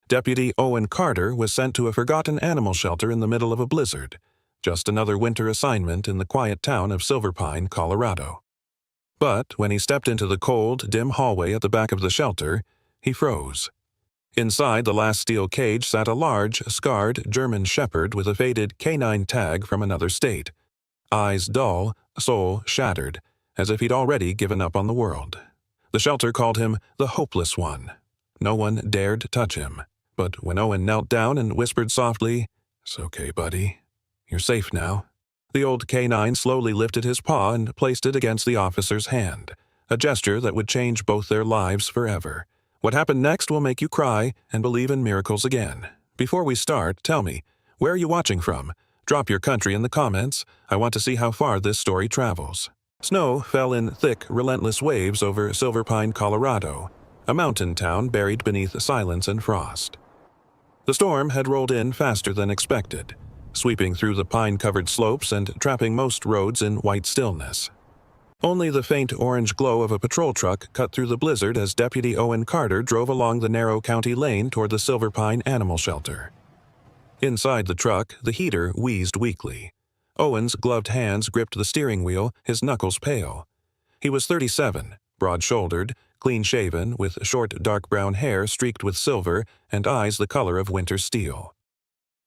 Deputy Owen Carter was sent to a forgotten animal shelter in the middle of a blizzard, just another winter assignment in the quiet town of Silverpine, Colorado. But when he stepped into the cold, dim hallway at the back of the shelter, he froze. Inside the last steel cage sat a large, scarred German shepherd with a faded canine tag from another state. Eyes dull, soul shattered, as if he'd already given up on the world. The shelter called him the Hopeless One. No one dared touch him. But when Owen knelt down and whispered softly, "It's okay, buddy. You're safe now," the old canine slowly lifted his paw and placed it against the officer's hand, a gesture that would change both their lives forever. What happened next will make you cry and believe in miracles again. Before we start, tell me, where are you watching from? Drop your country in the comments. I want to see how far this story travels. Snow fell in thick, relentless waves over Silverpine, Colorado, a mountain town buried beneath silence and frost. The storm had rolled in faster than expected, sweeping through the pine-covered slopes and trapping most roads in white stillness. Only the faint orange glow of a patrol truck cut through the blizzard as Deputy Owen Carter drove along the narrow county lane toward the Silverpine Animal Shelter. Inside the truck, the heater wheezed weakly. Owen's gloved hands gripped the steering wheel, his knuckles pale. He was 37, broad-shouldered, clean-shaven, with short dark brown hair streaked with silver and eyes the color of winter steel.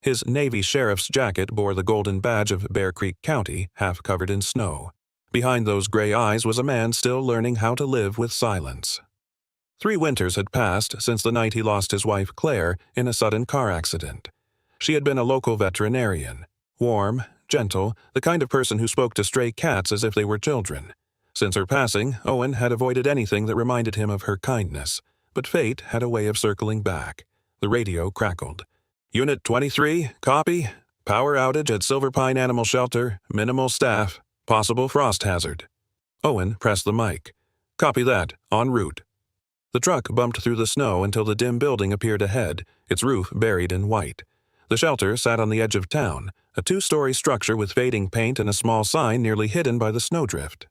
His Navy sheriff's jacket bore the golden badge of Bear Creek County, half covered in snow. Behind those gray eyes was a man still learning how to live with silence. 3 winters had passed since the night he lost his wife Claire in a sudden car accident. She had been a local veterinarian, warm, gentle, the kind of person who spoke to stray cats as if they were children. Since her passing, Owen had avoided anything that reminded him of her kindness, but fate had a way of circling back. The radio crackled. "Unit 23, copy. Power outage at Silverpine Animal Shelter, minimal staff. Possible frost hazard." Owen pressed the mic. "Copy that. En route." The truck bumped through the snow until the dim building appeared ahead, its roof buried in white. The shelter sat on the edge of town, a 2-story structure with fading paint and a small sign nearly hidden by the snowdrift.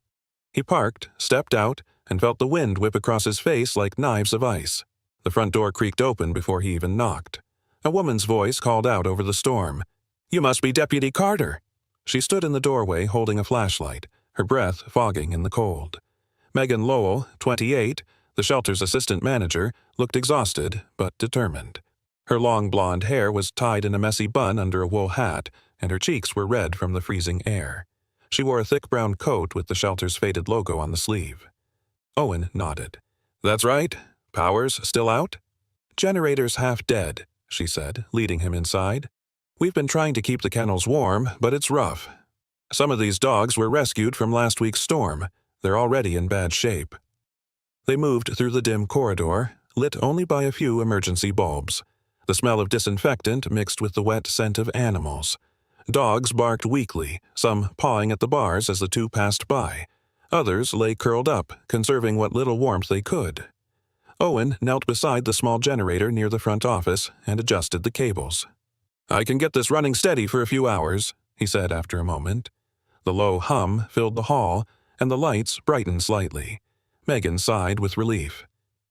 He parked, stepped out, and felt the wind whip across his face like knives of ice. The front door creaked open before he even knocked. A woman's voice called out over the storm. "You must be Deputy Carter." She stood in the doorway holding a flashlight, her breath fogging in the cold. Megan Lowell, 28, the shelter's assistant manager, looked exhausted but determined. Her long blonde hair was tied in a messy bun under a wool hat, and her cheeks were red from the freezing air. She wore a thick brown coat with the shelter's faded logo on the sleeve. Owen nodded. "That's right. Power's still out?" "Generator's half dead," she said, leading him inside. "We've been trying to keep the kennels warm, but it's rough. Some of these dogs were rescued from last week's storm. They're already in bad shape." They moved through the dim corridor, lit only by a few emergency bulbs. The smell of disinfectant mixed with the wet scent of animals. Dogs barked weakly, some pawing at the bars as the two passed by. Others lay curled up, conserving what little warmth they could. Owen knelt beside the small generator near the front office and adjusted the cables. "I can get this running steady for a few hours," he said after a moment. The low hum filled the hall, and the lights brightened slightly. Megan sighed with relief.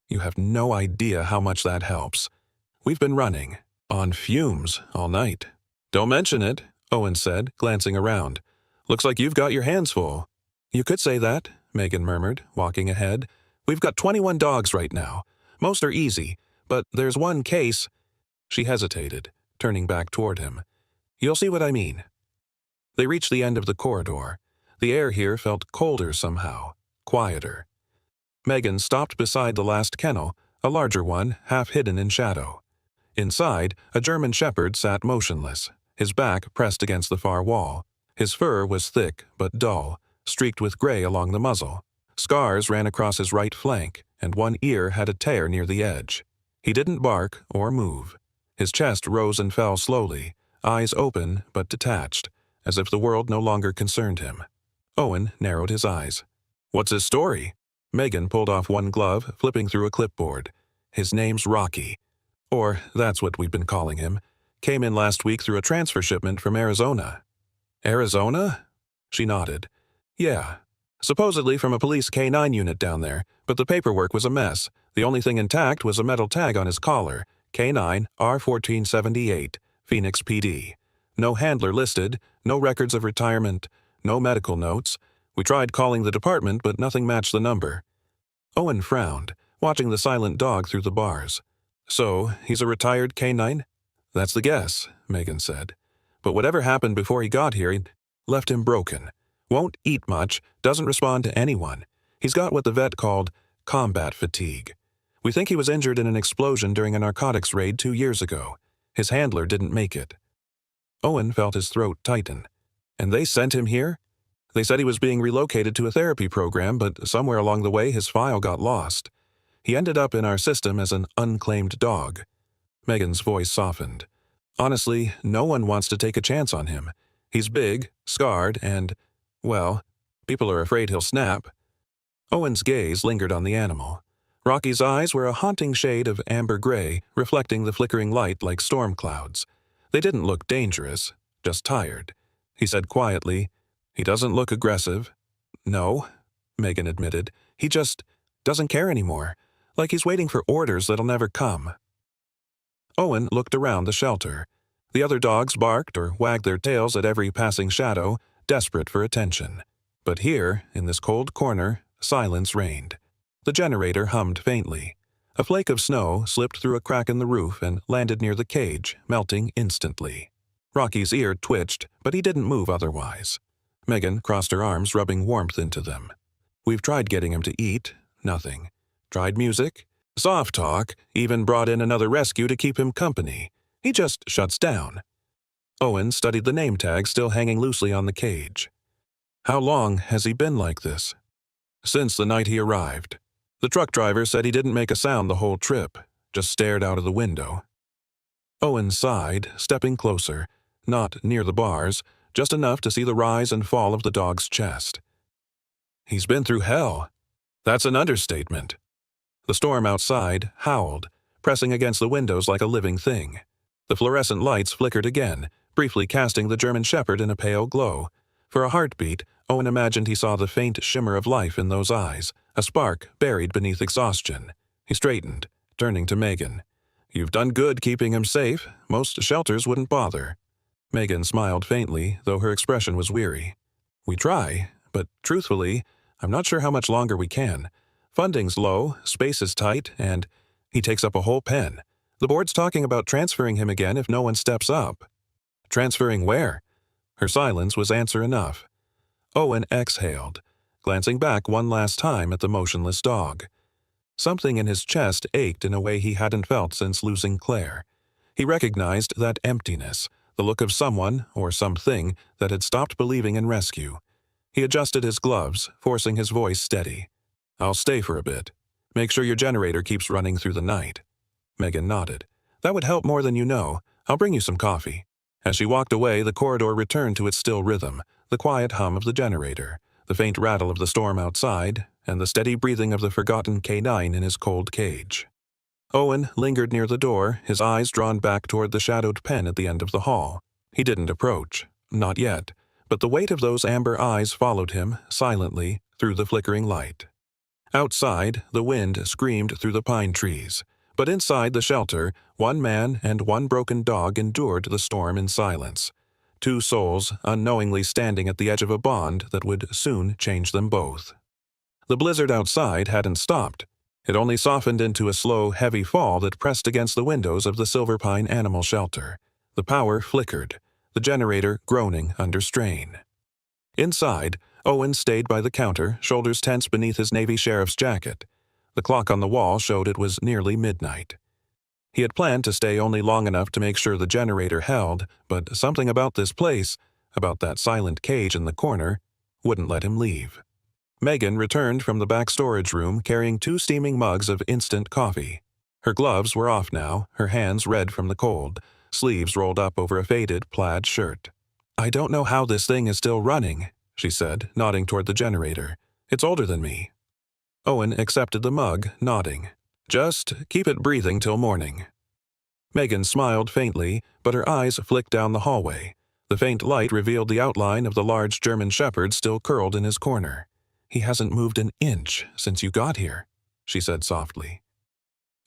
"You have no idea how much that helps. We've been running, on fumes, all night." "Don't mention it," Owen said, glancing around. "Looks like you've got your hands full." "You could say that," Megan murmured, walking ahead. "We've got 21 dogs right now. Most are easy, but there's one case." She hesitated, turning back toward him. "You'll see what I mean." They reached the end of the corridor. The air here felt colder somehow, quieter. Megan stopped beside the last kennel, a larger one, half hidden in shadow. Inside, a German shepherd sat motionless, his back pressed against the far wall. His fur was thick but dull, streaked with gray along the muzzle. Scars ran across his right flank, and one ear had a tear near the edge. He didn't bark or move. His chest rose and fell slowly, eyes open but detached, as if the world no longer concerned him. Owen narrowed his eyes. "What's his story?" Megan pulled off one glove, flipping through a clipboard. "His name's Rocky. Or that's what we've been calling him. Came in last week through a transfer shipment from Arizona." "Arizona?" She nodded. "Yeah. Supposedly from a police K-9 unit down there, but the paperwork was a mess. The only thing intact was a metal tag on his collar. K9 R1478, Phoenix PD. No handler listed, no records of retirement, no medical notes. We tried calling the department, but nothing matched the number. Owen frowned, watching the silent dog through the bars. So, he's a retired K9? That's the guess, Megan said. But whatever happened before he got here, it left him broken. Won't eat much, doesn't respond to anyone. He's got what the vet called combat fatigue. We think he was injured in an explosion during a narcotics raid 2 years ago. His handler didn't make it. Owen felt his throat tighten. And they sent him here? They said he was being relocated to a therapy program, but somewhere along the way his file got lost. He ended up in our system as an unclaimed dog. Megan's voice softened. Honestly, no one wants to take a chance on him. He's big, scarred, and, well, people are afraid he'll snap. Owen's gaze lingered on the animal. Rocky's eyes were a haunting shade of amber gray, reflecting the flickering light like storm clouds. They didn't look dangerous, just tired. He said quietly, "He doesn't look aggressive." "No," Megan admitted. "He just doesn't care anymore, like he's waiting for orders that'll never come." Owen looked around the shelter. The other dogs barked or wagged their tails at every passing shadow, desperate for attention. But here, in this cold corner, silence reigned. The generator hummed faintly. A flake of snow slipped through a crack in the roof and landed near the cage, melting instantly. Rocky's ear twitched, but he didn't move otherwise. Megan crossed her arms, rubbing warmth into them. "We've tried getting him to eat. Nothing. Tried music. Soft talk. Even brought in another rescue to keep him company. He just shuts down." Owen studied the name tag still hanging loosely on the cage. "How long has he been like this?" "Since the night he arrived. The truck driver said he didn't make a sound the whole trip, just stared out of the window." Owen sighed, stepping closer, not near the bars, just enough to see the rise and fall of the dog's chest. "He's been through hell. That's an understatement." The storm outside howled, pressing against the windows like a living thing. The fluorescent lights flickered again, briefly casting the German Shepherd in a pale glow. For a heartbeat, Owen imagined he saw the faint shimmer of life in those eyes, a spark buried beneath exhaustion. He straightened, turning to Megan. "You've done good keeping him safe. Most shelters wouldn't bother." Megan smiled faintly, though her expression was weary. "We try, but truthfully, I'm not sure how much longer we can. Funding's low, space is tight, and he takes up a whole pen. The board's talking about transferring him again if no one steps up." "Transferring where?" Her silence was answer enough. Owen exhaled, glancing back one last time at the motionless dog. Something in his chest ached in a way he hadn't felt since losing Claire. He recognized that emptiness, the look of someone or something that had stopped believing in rescue. He adjusted his gloves, forcing his voice steady. "I'll stay for a bit. Make sure your generator keeps running through the night." Megan nodded. "That would help more than you know. I'll bring you some coffee." As she walked away, the corridor returned to its still rhythm, the quiet hum of the generator, the faint rattle of the storm outside, and the steady breathing of the forgotten K9 in his cold cage. Owen lingered near the door, his eyes drawn back toward the shadowed pen at the end of the hall. He didn't approach. Not yet. But the weight of those amber eyes followed him, silently, through the flickering light. Outside, the wind screamed through the pine trees. But inside the shelter, one man and one broken dog endured the storm in silence. Two souls unknowingly standing at the edge of a bond that would soon change them both. The blizzard outside hadn't stopped. It only softened into a slow, heavy fall that pressed against the windows of the Silver Pine Animal Shelter. The power flickered, the generator groaning under strain. Inside, Owen stayed by the counter, shoulders tense beneath his Navy sheriff's jacket. The clock on the wall showed it was nearly midnight. He had planned to stay only long enough to make sure the generator held, but something about this place, about that silent cage in the corner, wouldn't let him leave. Megan returned from the back storage room carrying 2 steaming mugs of instant coffee. Her gloves were off now, her hands red from the cold, sleeves rolled up over a faded plaid shirt. "I don't know how this thing is still running," she said, nodding toward the generator. "It's older than me." Owen accepted the mug, nodding. "Just keep it breathing till morning." Megan smiled faintly, but her eyes flicked down the hallway. The faint light revealed the outline of the large German Shepherd still curled in his corner. "He hasn't moved an inch since you got here," she said softly.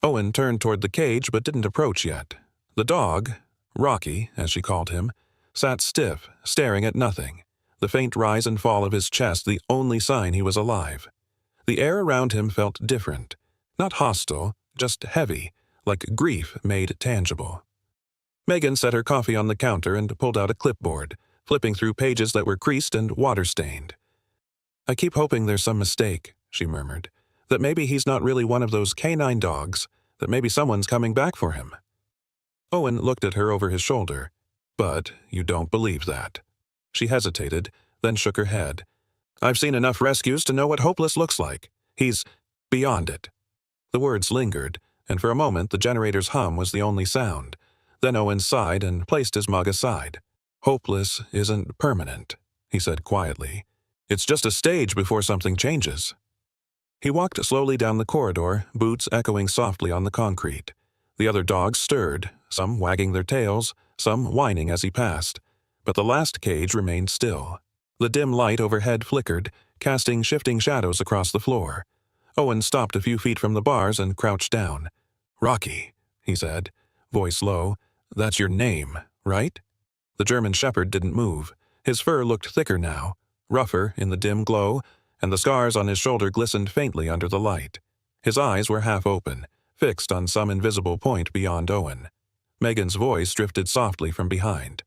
Owen turned toward the cage but didn't approach yet. The dog, Rocky, as she called him, sat stiff, staring at nothing, the faint rise and fall of his chest the only sign he was alive. The air around him felt different, not hostile, just heavy, like grief made tangible. Megan set her coffee on the counter and pulled out a clipboard, flipping through pages that were creased and water-stained. "I keep hoping there's some mistake," she murmured, "that maybe he's not really one of those canine dogs, that maybe someone's coming back for him." Owen looked at her over his shoulder. "But you don't believe that." She hesitated, then shook her head. "I've seen enough rescues to know what hopeless looks like. He's beyond it." The words lingered, and for a moment the generator's hum was the only sound. Then Owen sighed and placed his mug aside. "Hopeless isn't permanent," he said quietly. "It's just a stage before something changes." He walked slowly down the corridor, boots echoing softly on the concrete. The other dogs stirred, some wagging their tails, some whining as he passed, but the last cage remained still. The dim light overhead flickered, casting shifting shadows across the floor. Owen stopped a few feet from the bars and crouched down. "Rocky," he said, voice low, "that's your name, right?" The German shepherd didn't move. His fur looked thicker now, rougher in the dim glow, and the scars on his shoulder glistened faintly under the light. His eyes were half open, fixed on some invisible point beyond Owen. Megan's voice drifted softly from behind.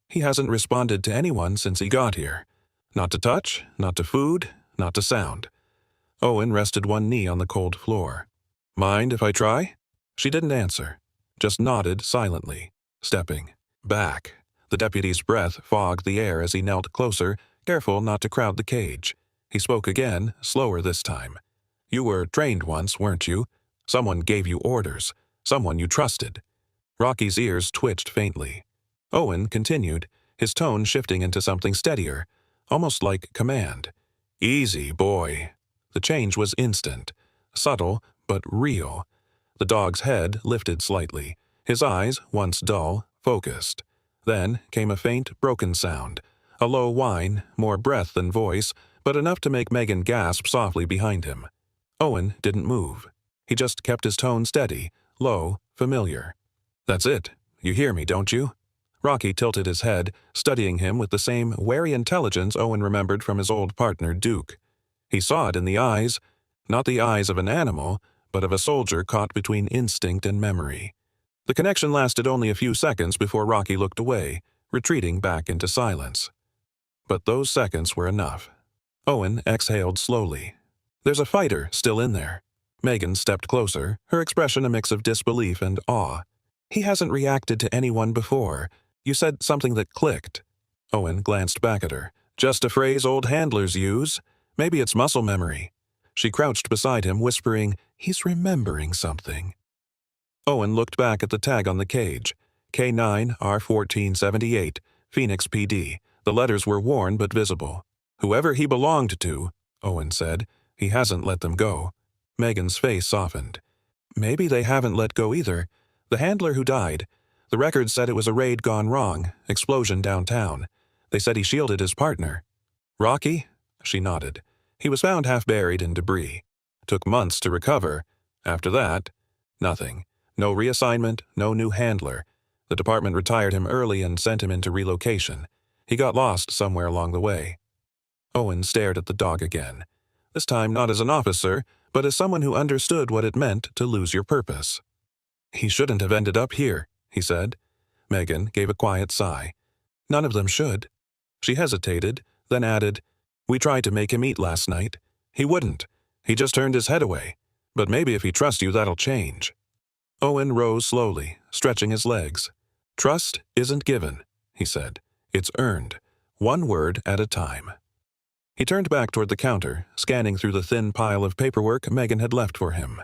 "He hasn't responded to anyone since he got here. Not to touch, not to food, not to sound." Owen rested one knee on the cold floor. "Mind if I try?" She didn't answer, just nodded silently, stepping back. The deputy's breath fogged the air as he knelt closer, careful not to crowd the cage. He spoke again, slower this time. "You were trained once, weren't you? Someone gave you orders. Someone you trusted." Rocky's ears twitched faintly. Owen continued, his tone shifting into something steadier, almost like command. "Easy, boy." The change was instant, subtle but real. The dog's head lifted slightly, his eyes, once dull, focused. Then came a faint, broken sound, a low whine, more breath than voice, but enough to make Megan gasp softly behind him. Owen didn't move. He just kept his tone steady, low, familiar. "That's it. You hear me, don't you?" Rocky tilted his head, studying him with the same wary intelligence Owen remembered from his old partner, Duke. He saw it in the eyes, not the eyes of an animal, but of a soldier caught between instinct and memory. The connection lasted only a few seconds before Rocky looked away, retreating back into silence. But those seconds were enough. Owen exhaled slowly. "There's a fighter still in there." Megan stepped closer, her expression a mix of disbelief and awe. "He hasn't reacted to anyone before. You said something that clicked." Owen glanced back at her. "Just a phrase old handlers use. Maybe it's muscle memory." She crouched beside him, whispering, "He's remembering something." Owen looked back at the tag on the cage. K9R1478, Phoenix PD. The letters were worn but visible. "Whoever he belonged to," Owen said, "he hasn't let them go." Megan's face softened. "Maybe they haven't let go either. The handler who died. The records said it was a raid gone wrong, explosion downtown. They said he shielded his partner." "Rocky?" She nodded. "He was found half buried in debris. Took months to recover. After that, nothing. No reassignment, no new handler. The department retired him early and sent him into relocation. He got lost somewhere along the way." Owen stared at the dog again. This time not as an officer, but as someone who understood what it meant to lose your purpose. "He shouldn't have ended up here," he said. Megan gave a quiet sigh. "None of them should." She hesitated, then added, "We tried to make him eat last night. He wouldn't. He just turned his head away. But maybe if he trusts you, that'll change." Owen rose slowly, stretching his legs. "Trust isn't given," he said. "It's earned, one word at a time." He turned back toward the counter, scanning through the thin pile of paperwork Megan had left for him.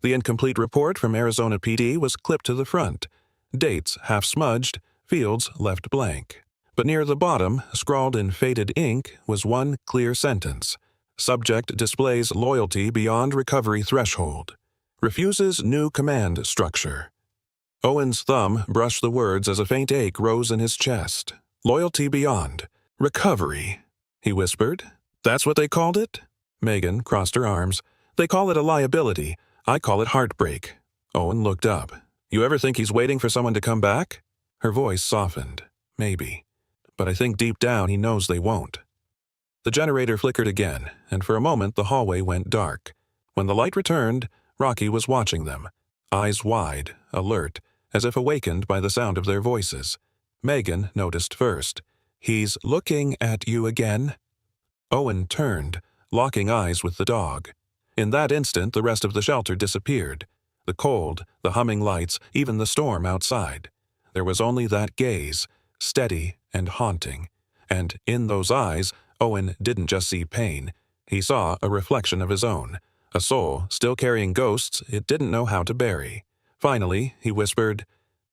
The incomplete report from Arizona PD was clipped to the front. Dates half smudged, fields left blank. But near the bottom, scrawled in faded ink, was one clear sentence. "Subject displays loyalty beyond recovery threshold. Refuses new command structure." Owen's thumb brushed the words as a faint ache rose in his chest. "Loyalty beyond. Recovery," he whispered. "That's what they called it?" Megan crossed her arms. "They call it a liability. I call it heartbreak." Owen looked up. You ever think he's waiting for someone to come back? Her voice softened. Maybe. But I think deep down he knows they won't. The generator flickered again, and for a moment the hallway went dark. When the light returned, Rocky was watching them, eyes wide, alert, as if awakened by the sound of their voices. Megan noticed first. He's looking at you again? Owen turned, locking eyes with the dog. In that instant, the rest of the shelter disappeared. The cold, the humming lights, even the storm outside. There was only that gaze, steady and haunting. And in those eyes, Owen didn't just see pain. He saw a reflection of his own, a soul still carrying ghosts it didn't know how to bury. Finally, he whispered,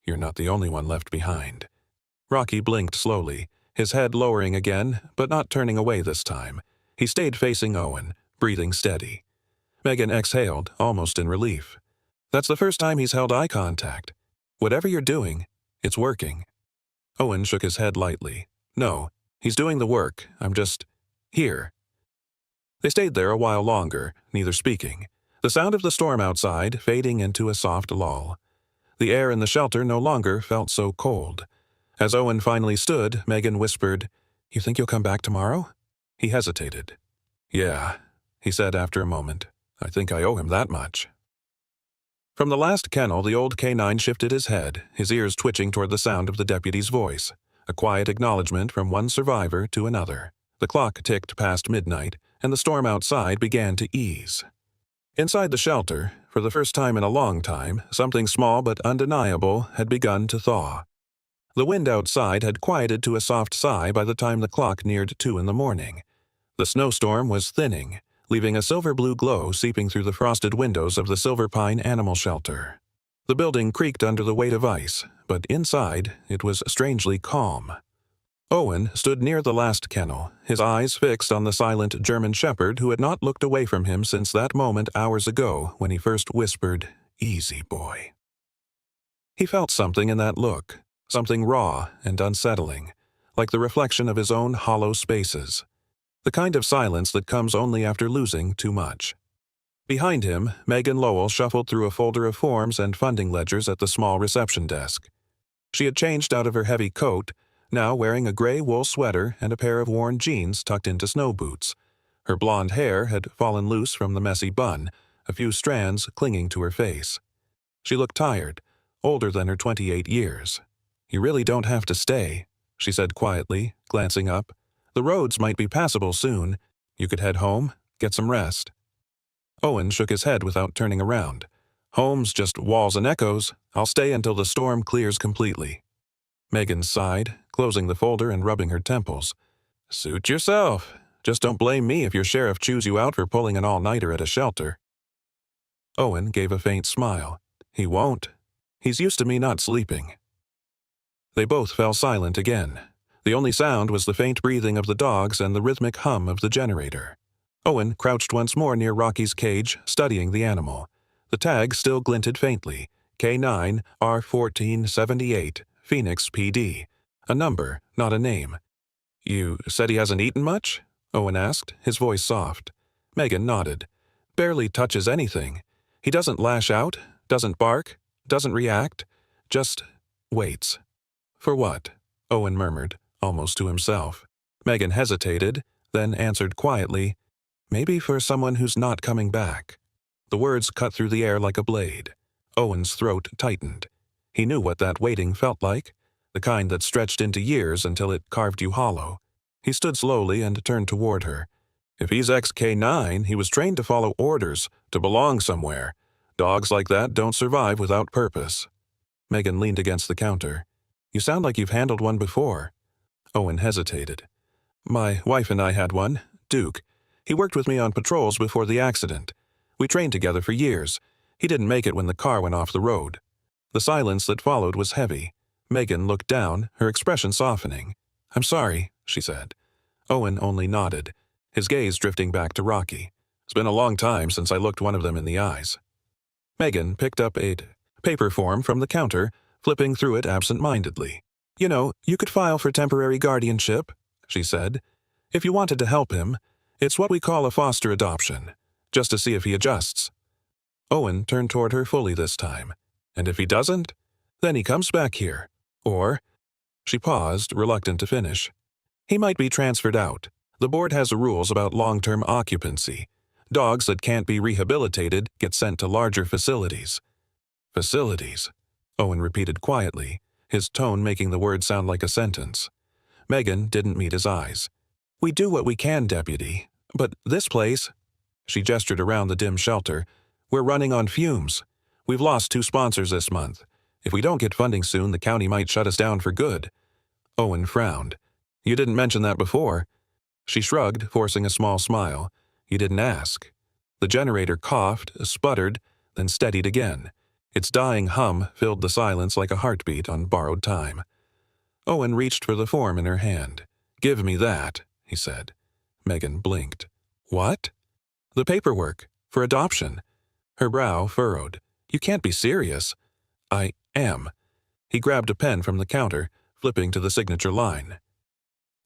"You're not the only one left behind." Rocky blinked slowly, his head lowering again, but not turning away this time. He stayed facing Owen, breathing steady. Megan exhaled, almost in relief. That's the first time he's held eye contact. Whatever you're doing, it's working. Owen shook his head lightly. No, he's doing the work. I'm just here. They stayed there a while longer, neither speaking, the sound of the storm outside fading into a soft lull. The air in the shelter no longer felt so cold. As Owen finally stood, Megan whispered, "You think you'll come back tomorrow?" He hesitated. "Yeah," he said after a moment. "I think I owe him that much." From the last kennel, the old canine shifted his head, his ears twitching toward the sound of the deputy's voice, a quiet acknowledgement from one survivor to another. The clock ticked past midnight, and the storm outside began to ease. Inside the shelter, for the first time in a long time, something small but undeniable had begun to thaw. The wind outside had quieted to a soft sigh by the time the clock neared 2 in the morning. The snowstorm was thinning, leaving a silver-blue glow seeping through the frosted windows of the Silver Pine Animal Shelter. The building creaked under the weight of ice, but inside it was strangely calm. Owen stood near the last kennel, his eyes fixed on the silent German shepherd who had not looked away from him since that moment hours ago when he first whispered, "Easy, boy." He felt something in that look, something raw and unsettling, like the reflection of his own hollow spaces. The kind of silence that comes only after losing too much. Behind him, Megan Lowell shuffled through a folder of forms and funding ledgers at the small reception desk. She had changed out of her heavy coat, now wearing a gray wool sweater and a pair of worn jeans tucked into snow boots. Her blonde hair had fallen loose from the messy bun, a few strands clinging to her face. She looked tired, older than her 28 years. "You really don't have to stay," she said quietly, glancing up. "The roads might be passable soon. You could head home, get some rest." Owen shook his head without turning around. "Home's just walls and echoes. I'll stay until the storm clears completely." Megan sighed, closing the folder and rubbing her temples. "Suit yourself. Just don't blame me if your sheriff chews you out for pulling an all-nighter at a shelter." Owen gave a faint smile. "He won't. He's used to me not sleeping." They both fell silent again. The only sound was the faint breathing of the dogs and the rhythmic hum of the generator. Owen crouched once more near Rocky's cage, studying the animal. The tag still glinted faintly. K9 R1478, Phoenix PD. A number, not a name. "You said he hasn't eaten much?" Owen asked, his voice soft. Megan nodded. "Barely touches anything. He doesn't lash out, doesn't bark, doesn't react, just waits." "For what?" Owen murmured, almost to himself. Megan hesitated, then answered quietly, "Maybe for someone who's not coming back." The words cut through the air like a blade. Owen's throat tightened. He knew what that waiting felt like, the kind that stretched into years until it carved you hollow. He stood slowly and turned toward her. If he's ex-K9, he was trained to follow orders, to belong somewhere. Dogs like that don't survive without purpose. Megan leaned against the counter. "You sound like you've handled one before." Owen hesitated. "My wife and I had one, Duke. He worked with me on patrols before the accident. We trained together for years. He didn't make it when the car went off the road." The silence that followed was heavy. Megan looked down, her expression softening. "I'm sorry," she said. Owen only nodded, his gaze drifting back to Rocky. "It's been a long time since I looked one of them in the eyes." Megan picked up a paper form from the counter, flipping through it absent-mindedly. "You know, you could file for temporary guardianship," she said. "If you wanted to help him, it's what we call a foster adoption, just to see if he adjusts." Owen turned toward her fully this time. And if he doesn't, then he comes back here. Or, she paused, reluctant to finish. He might be transferred out. The board has rules about long-term occupancy. Dogs that can't be rehabilitated get sent to larger facilities. Facilities, Owen repeated quietly, his tone making the word sound like a sentence. Megan didn't meet his eyes. We do what we can, Deputy. But this place, she gestured around the dim shelter, we're running on fumes. We've lost 2 sponsors this month. If we don't get funding soon, the county might shut us down for good. Owen frowned. You didn't mention that before. She shrugged, forcing a small smile. You didn't ask. The generator coughed, sputtered, then steadied again. Its dying hum filled the silence like a heartbeat on borrowed time. Owen reached for the form in her hand. Give me that, he said. Megan blinked. What? The paperwork. For adoption. Her brow furrowed. You can't be serious. I am. He grabbed a pen from the counter, flipping to the signature line.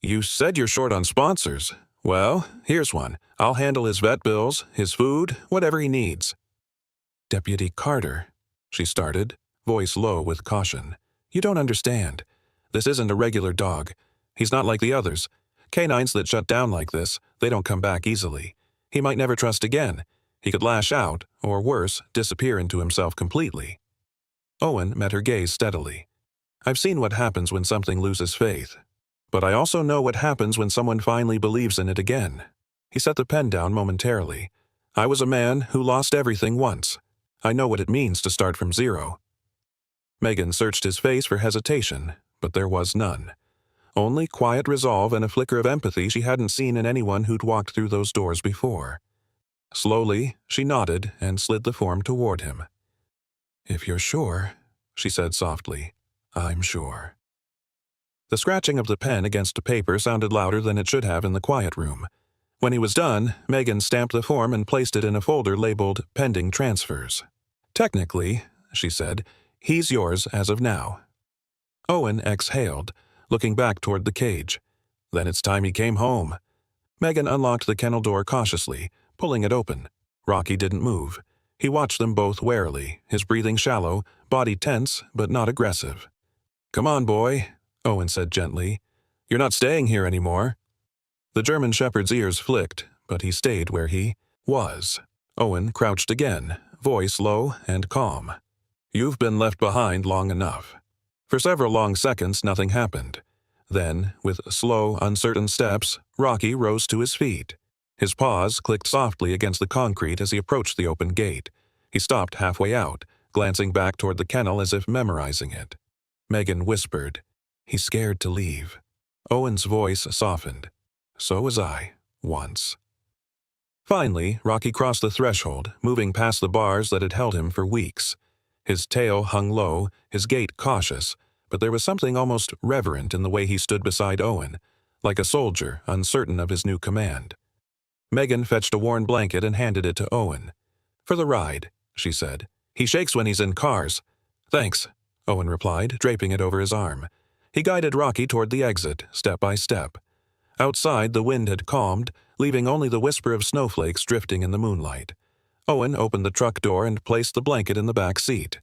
You said you're short on sponsors. Well, here's one. I'll handle his vet bills, his food, whatever he needs. Deputy Carter, she started, voice low with caution. You don't understand. This isn't a regular dog. He's not like the others. Canines that shut down like this, they don't come back easily. He might never trust again. He could lash out, or worse, disappear into himself completely. Owen met her gaze steadily. I've seen what happens when something loses faith. But I also know what happens when someone finally believes in it again. He set the pen down momentarily. I was a man who lost everything once. I know what it means to start from zero. Megan searched his face for hesitation, but there was none. Only quiet resolve and a flicker of empathy she hadn't seen in anyone who'd walked through those doors before. Slowly, she nodded and slid the form toward him. If you're sure, she said softly, I'm sure. The scratching of the pen against the paper sounded louder than it should have in the quiet room. When he was done, Megan stamped the form and placed it in a folder labeled Pending Transfers. Technically, she said, he's yours as of now. Owen exhaled, looking back toward the cage. Then it's time he came home. Megan unlocked the kennel door cautiously, pulling it open. Rocky didn't move. He watched them both warily, his breathing shallow, body tense but not aggressive. Come on, boy, Owen said gently. You're not staying here anymore. The German shepherd's ears flicked, but he stayed where he was. Owen crouched again, voice low and calm. You've been left behind long enough. For several long seconds, nothing happened. Then, with slow, uncertain steps, Rocky rose to his feet. His paws clicked softly against the concrete as he approached the open gate. He stopped halfway out, glancing back toward the kennel as if memorizing it. Megan whispered, He's scared to leave. Owen's voice softened. So was I, once. Finally, Rocky crossed the threshold, moving past the bars that had held him for weeks. His tail hung low, his gait cautious, but there was something almost reverent in the way he stood beside Owen, like a soldier uncertain of his new command. Megan fetched a worn blanket and handed it to Owen. For the ride, she said. He shakes when he's in cars. Thanks, Owen replied, draping it over his arm. He guided Rocky toward the exit, step by step. Outside, the wind had calmed, leaving only the whisper of snowflakes drifting in the moonlight. Owen opened the truck door and placed the blanket in the back seat.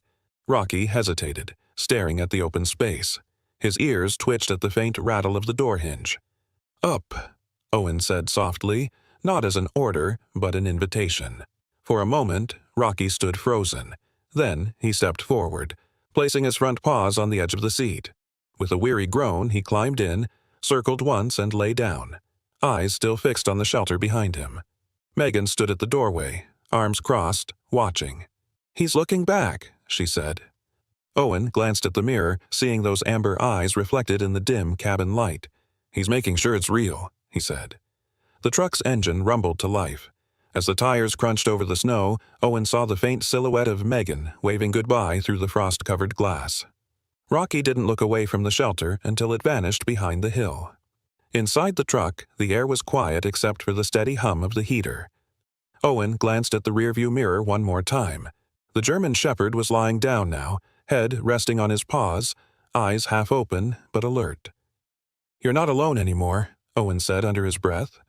Rocky hesitated, staring at the open space. His ears twitched at the faint rattle of the door hinge. Up, Owen said softly, not as an order, but an invitation. For a moment, Rocky stood frozen. Then he stepped forward, placing his front paws on the edge of the seat. With a weary groan, he climbed in, circled once and lay down, eyes still fixed on the shelter behind him. Megan stood at the doorway, arms crossed, watching. He's looking back, she said. Owen glanced at the mirror, seeing those amber eyes reflected in the dim cabin light. He's making sure it's real, he said. The truck's engine rumbled to life. As the tires crunched over the snow, Owen saw the faint silhouette of Megan waving goodbye through the frost-covered glass. Rocky didn't look away from the shelter until it vanished behind the hill. Inside the truck, the air was quiet except for the steady hum of the heater. Owen glanced at the rearview mirror one more time. The German shepherd was lying down now, head resting on his paws, eyes half open but alert. You're not alone anymore, Owen said under his breath.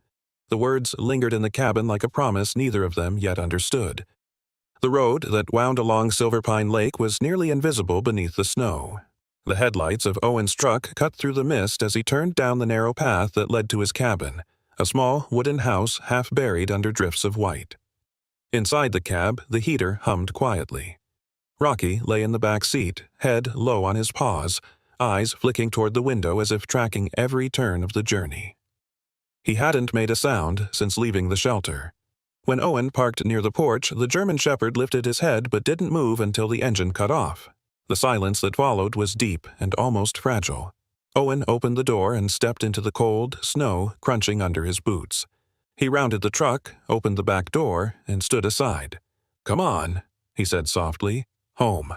The words lingered in the cabin like a promise neither of them yet understood. The road that wound along Silverpine Lake was nearly invisible beneath the snow. The headlights of Owen's truck cut through the mist as he turned down the narrow path that led to his cabin, a small wooden house half buried under drifts of white. Inside the cab, the heater hummed quietly. Rocky lay in the back seat, head low on his paws, eyes flicking toward the window as if tracking every turn of the journey. He hadn't made a sound since leaving the shelter. When Owen parked near the porch, the German Shepherd lifted his head but didn't move until the engine cut off. The silence that followed was deep and almost fragile. Owen opened the door and stepped into the cold snow crunching under his boots. He rounded the truck, opened the back door, and stood aside. "Come on," he said softly. "Home."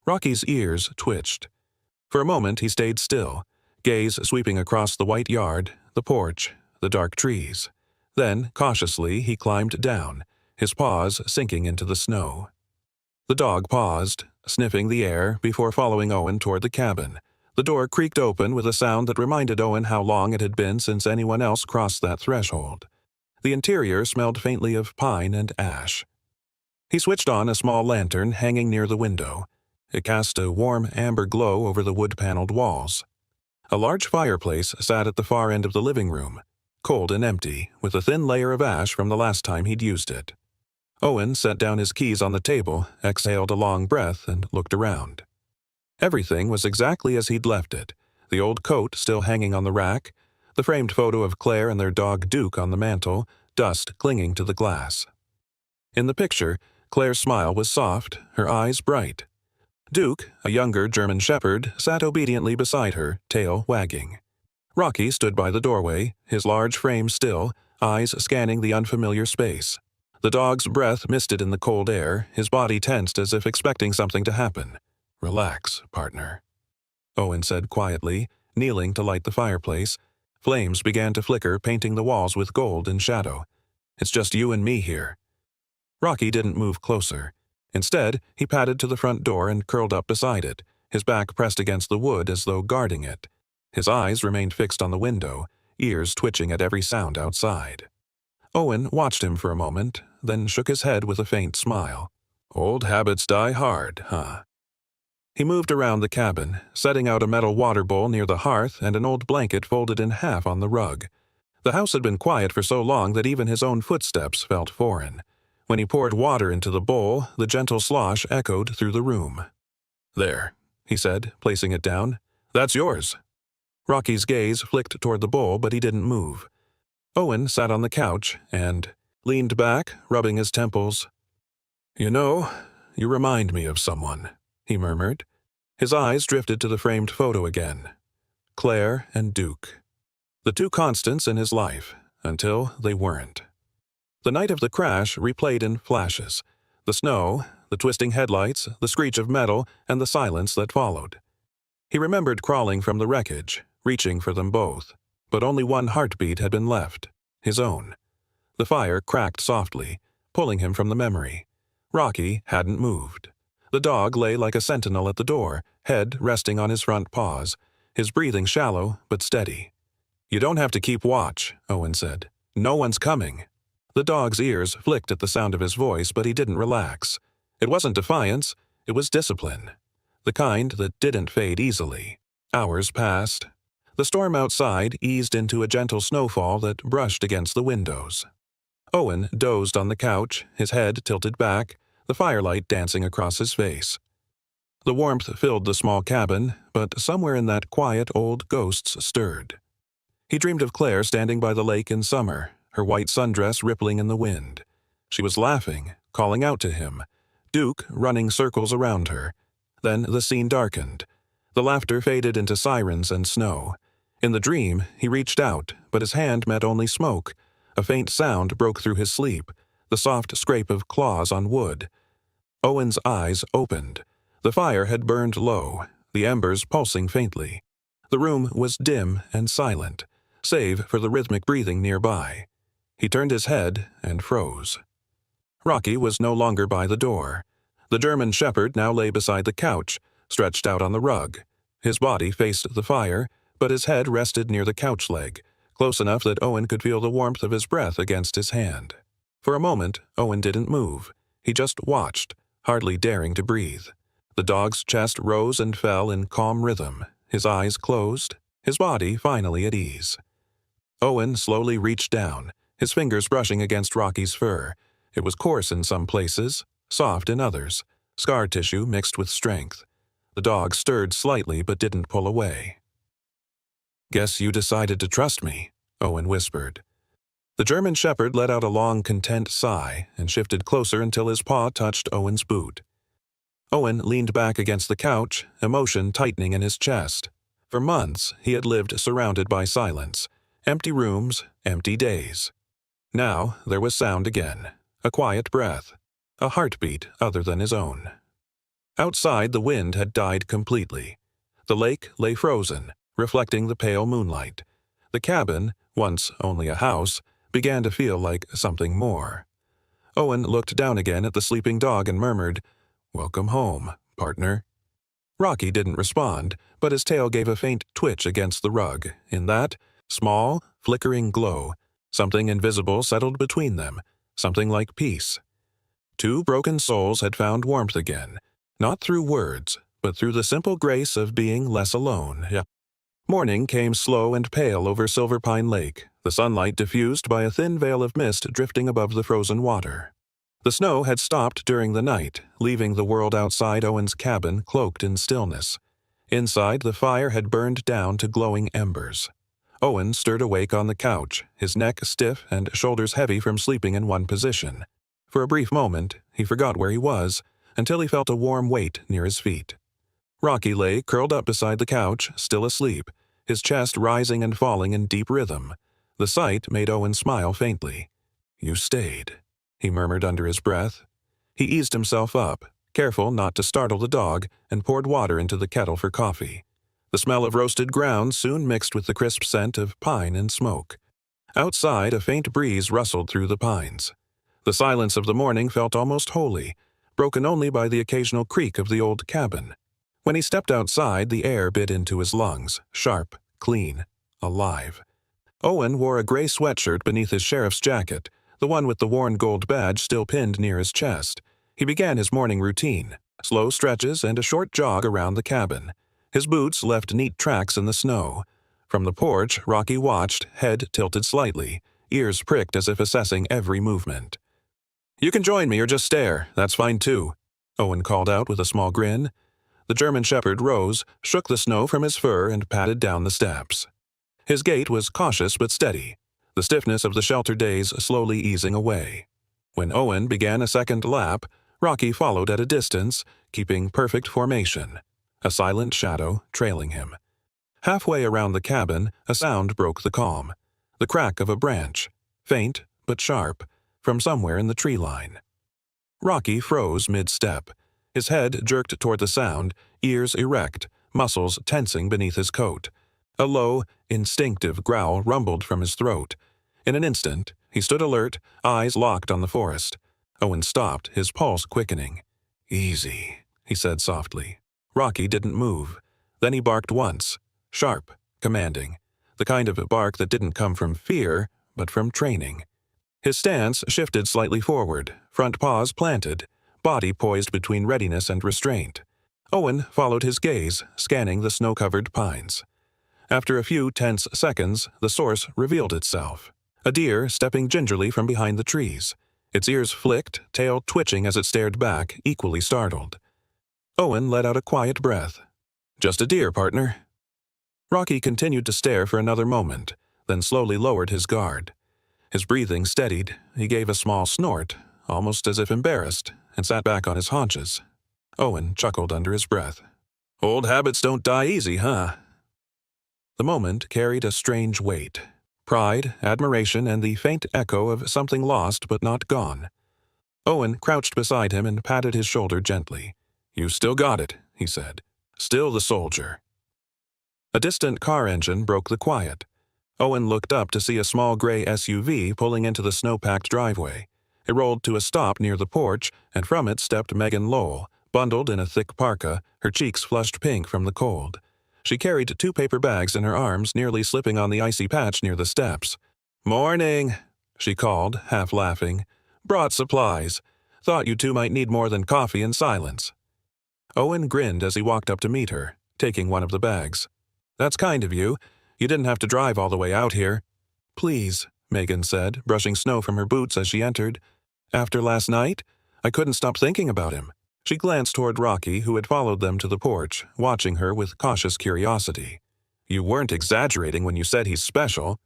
Rocky's ears twitched. For a moment he stayed still, gaze sweeping across the white yard, the porch, the dark trees. Then, cautiously, he climbed down, his paws sinking into the snow. The dog paused, sniffing the air before following Owen toward the cabin. The door creaked open with a sound that reminded Owen how long it had been since anyone else crossed that threshold. The interior smelled faintly of pine and ash. He switched on a small lantern hanging near the window. It cast a warm amber glow over the wood-paneled walls. A large fireplace sat at the far end of the living room, cold and empty, with a thin layer of ash from the last time he'd used it. Owen set down his keys on the table, exhaled a long breath, and looked around. Everything was exactly as he'd left it, the old coat still hanging on the rack, the framed photo of Claire and their dog Duke on the mantel, dust clinging to the glass. In the picture, Claire's smile was soft, her eyes bright. Duke, a younger German Shepherd, sat obediently beside her, tail wagging. Rocky stood by the doorway, his large frame still, eyes scanning the unfamiliar space. The dog's breath misted in the cold air, his body tensed as if expecting something to happen. "Relax, partner," Owen said quietly, kneeling to light the fireplace. Flames began to flicker, painting the walls with gold and shadow. "It's just you and me here." Rocky didn't move closer. Instead, he padded to the front door and curled up beside it, his back pressed against the wood as though guarding it. His eyes remained fixed on the window, ears twitching at every sound outside. Owen watched him for a moment, then shook his head with a faint smile. "Old habits die hard, huh?" He moved around the cabin, setting out a metal water bowl near the hearth and an old blanket folded in half on the rug. The house had been quiet for so long that even his own footsteps felt foreign. When he poured water into the bowl, the gentle slosh echoed through the room. "There," he said, placing it down. "That's yours." Rocky's gaze flicked toward the bowl, but he didn't move. Owen sat on the couch and leaned back, rubbing his temples. "You know, you remind me of someone," he murmured. His eyes drifted to the framed photo again. Claire and Duke. The two constants in his life, until they weren't. The night of the crash replayed in flashes. The snow, the twisting headlights, the screech of metal, and the silence that followed. He remembered crawling from the wreckage, reaching for them both. But only one heartbeat had been left, his own. The fire cracked softly, pulling him from the memory. Rocky hadn't moved. The dog lay like a sentinel at the door, head resting on his front paws, his breathing shallow but steady. "You don't have to keep watch," Owen said. "No one's coming." The dog's ears flicked at the sound of his voice, but he didn't relax. It wasn't defiance, it was discipline. The kind that didn't fade easily. Hours passed. The storm outside eased into a gentle snowfall that brushed against the windows. Owen dozed on the couch, his head tilted back, the firelight dancing across his face. The warmth filled the small cabin, but somewhere in that quiet old ghosts stirred. He dreamed of Claire standing by the lake in summer, her white sundress rippling in the wind. She was laughing, calling out to him. Duke running circles around her. Then the scene darkened. The laughter faded into sirens and snow. In the dream, he reached out, but his hand met only smoke. A faint sound broke through his sleep, the soft scrape of claws on wood. Owen's eyes opened. The fire had burned low, the embers pulsing faintly. The room was dim and silent, save for the rhythmic breathing nearby. He turned his head and froze. Rocky was no longer by the door. The German Shepherd now lay beside the couch, stretched out on the rug. His body faced the fire, but his head rested near the couch leg, close enough that Owen could feel the warmth of his breath against his hand. For a moment, Owen didn't move. He just watched, hardly daring to breathe. The dog's chest rose and fell in calm rhythm, his eyes closed, his body finally at ease. Owen slowly reached down, his fingers brushing against Rocky's fur. It was coarse in some places, soft in others, scar tissue mixed with strength. The dog stirred slightly but didn't pull away. "Guess you decided to trust me," Owen whispered. The German Shepherd let out a long, content sigh and shifted closer until his paw touched Owen's boot. Owen leaned back against the couch, emotion tightening in his chest. For months, he had lived surrounded by silence, empty rooms, empty days. Now there was sound again, a quiet breath, a heartbeat other than his own. Outside, the wind had died completely. The lake lay frozen, reflecting the pale moonlight. The cabin, once only a house, began to feel like something more. Owen looked down again at the sleeping dog and murmured, "Welcome home, partner." Rocky didn't respond, but his tail gave a faint twitch against the rug. In that small, flickering glow, something invisible settled between them, something like peace. Two broken souls had found warmth again, not through words, but through the simple grace of being less alone. Morning came slow and pale over Silverpine Lake, the sunlight diffused by a thin veil of mist drifting above the frozen water. The snow had stopped during the night, leaving the world outside Owen's cabin cloaked in stillness. Inside, the fire had burned down to glowing embers. Owen stirred awake on the couch, his neck stiff and shoulders heavy from sleeping in one position. For a brief moment, he forgot where he was, until he felt a warm weight near his feet. Rocky lay curled up beside the couch, still asleep, his chest rising and falling in deep rhythm. The sight made Owen smile faintly. "You stayed," he murmured under his breath. He eased himself up, careful not to startle the dog, and poured water into the kettle for coffee. The smell of roasted ground soon mixed with the crisp scent of pine and smoke. Outside, a faint breeze rustled through the pines. The silence of the morning felt almost holy, broken only by the occasional creak of the old cabin. When he stepped outside, the air bit into his lungs, sharp, clean, alive. Owen wore a gray sweatshirt beneath his sheriff's jacket, the one with the worn gold badge still pinned near his chest. He began his morning routine, slow stretches and a short jog around the cabin. His boots left neat tracks in the snow. From the porch, Rocky watched, head tilted slightly, ears pricked as if assessing every movement. "You can join me or just stare, that's fine too," Owen called out with a small grin. The German Shepherd rose, shook the snow from his fur and padded down the steps. His gait was cautious but steady, the stiffness of the shelter days slowly easing away. When Owen began a second lap, Rocky followed at a distance, keeping perfect formation, a silent shadow trailing him. Halfway around the cabin, a sound broke the calm, the crack of a branch, faint but sharp, from somewhere in the tree line. Rocky froze mid-step. His head jerked toward the sound, ears erect, muscles tensing beneath his coat. A low, instinctive growl rumbled from his throat. In an instant, he stood alert, eyes locked on the forest. Owen stopped, his pulse quickening. "Easy," he said softly. Rocky didn't move. Then he barked once, sharp, commanding, the kind of bark that didn't come from fear, but from training. His stance shifted slightly forward, front paws planted, body poised between readiness and restraint. Owen followed his gaze, scanning the snow-covered pines. After a few tense seconds, the source revealed itself. A deer stepping gingerly from behind the trees. Its ears flicked, tail twitching as it stared back, equally startled. Owen let out a quiet breath. "Just a deer, partner." Rocky continued to stare for another moment, then slowly lowered his guard. His breathing steadied. He gave a small snort, almost as if embarrassed, and sat back on his haunches. Owen chuckled under his breath. "Old habits don't die easy, huh?" The moment carried a strange weight. Pride, admiration, and the faint echo of something lost but not gone. Owen crouched beside him and patted his shoulder gently. "You still got it," he said. "Still the soldier." A distant car engine broke the quiet. Owen looked up to see a small gray SUV pulling into the snow-packed driveway. It rolled to a stop near the porch, and from it stepped Megan Lowell, bundled in a thick parka, her cheeks flushed pink from the cold. She carried 2 paper bags in her arms, nearly slipping on the icy patch near the steps. "Morning," she called, half laughing. "Brought supplies. Thought you two might need more than coffee and silence." Owen grinned as he walked up to meet her, taking one of the bags. "That's kind of you. You didn't have to drive all the way out here." "Please," Megan said, brushing snow from her boots as she entered. "After last night, I couldn't stop thinking about him." She glanced toward Rocky, who had followed them to the porch, watching her with cautious curiosity. "You weren't exaggerating when you said he's special."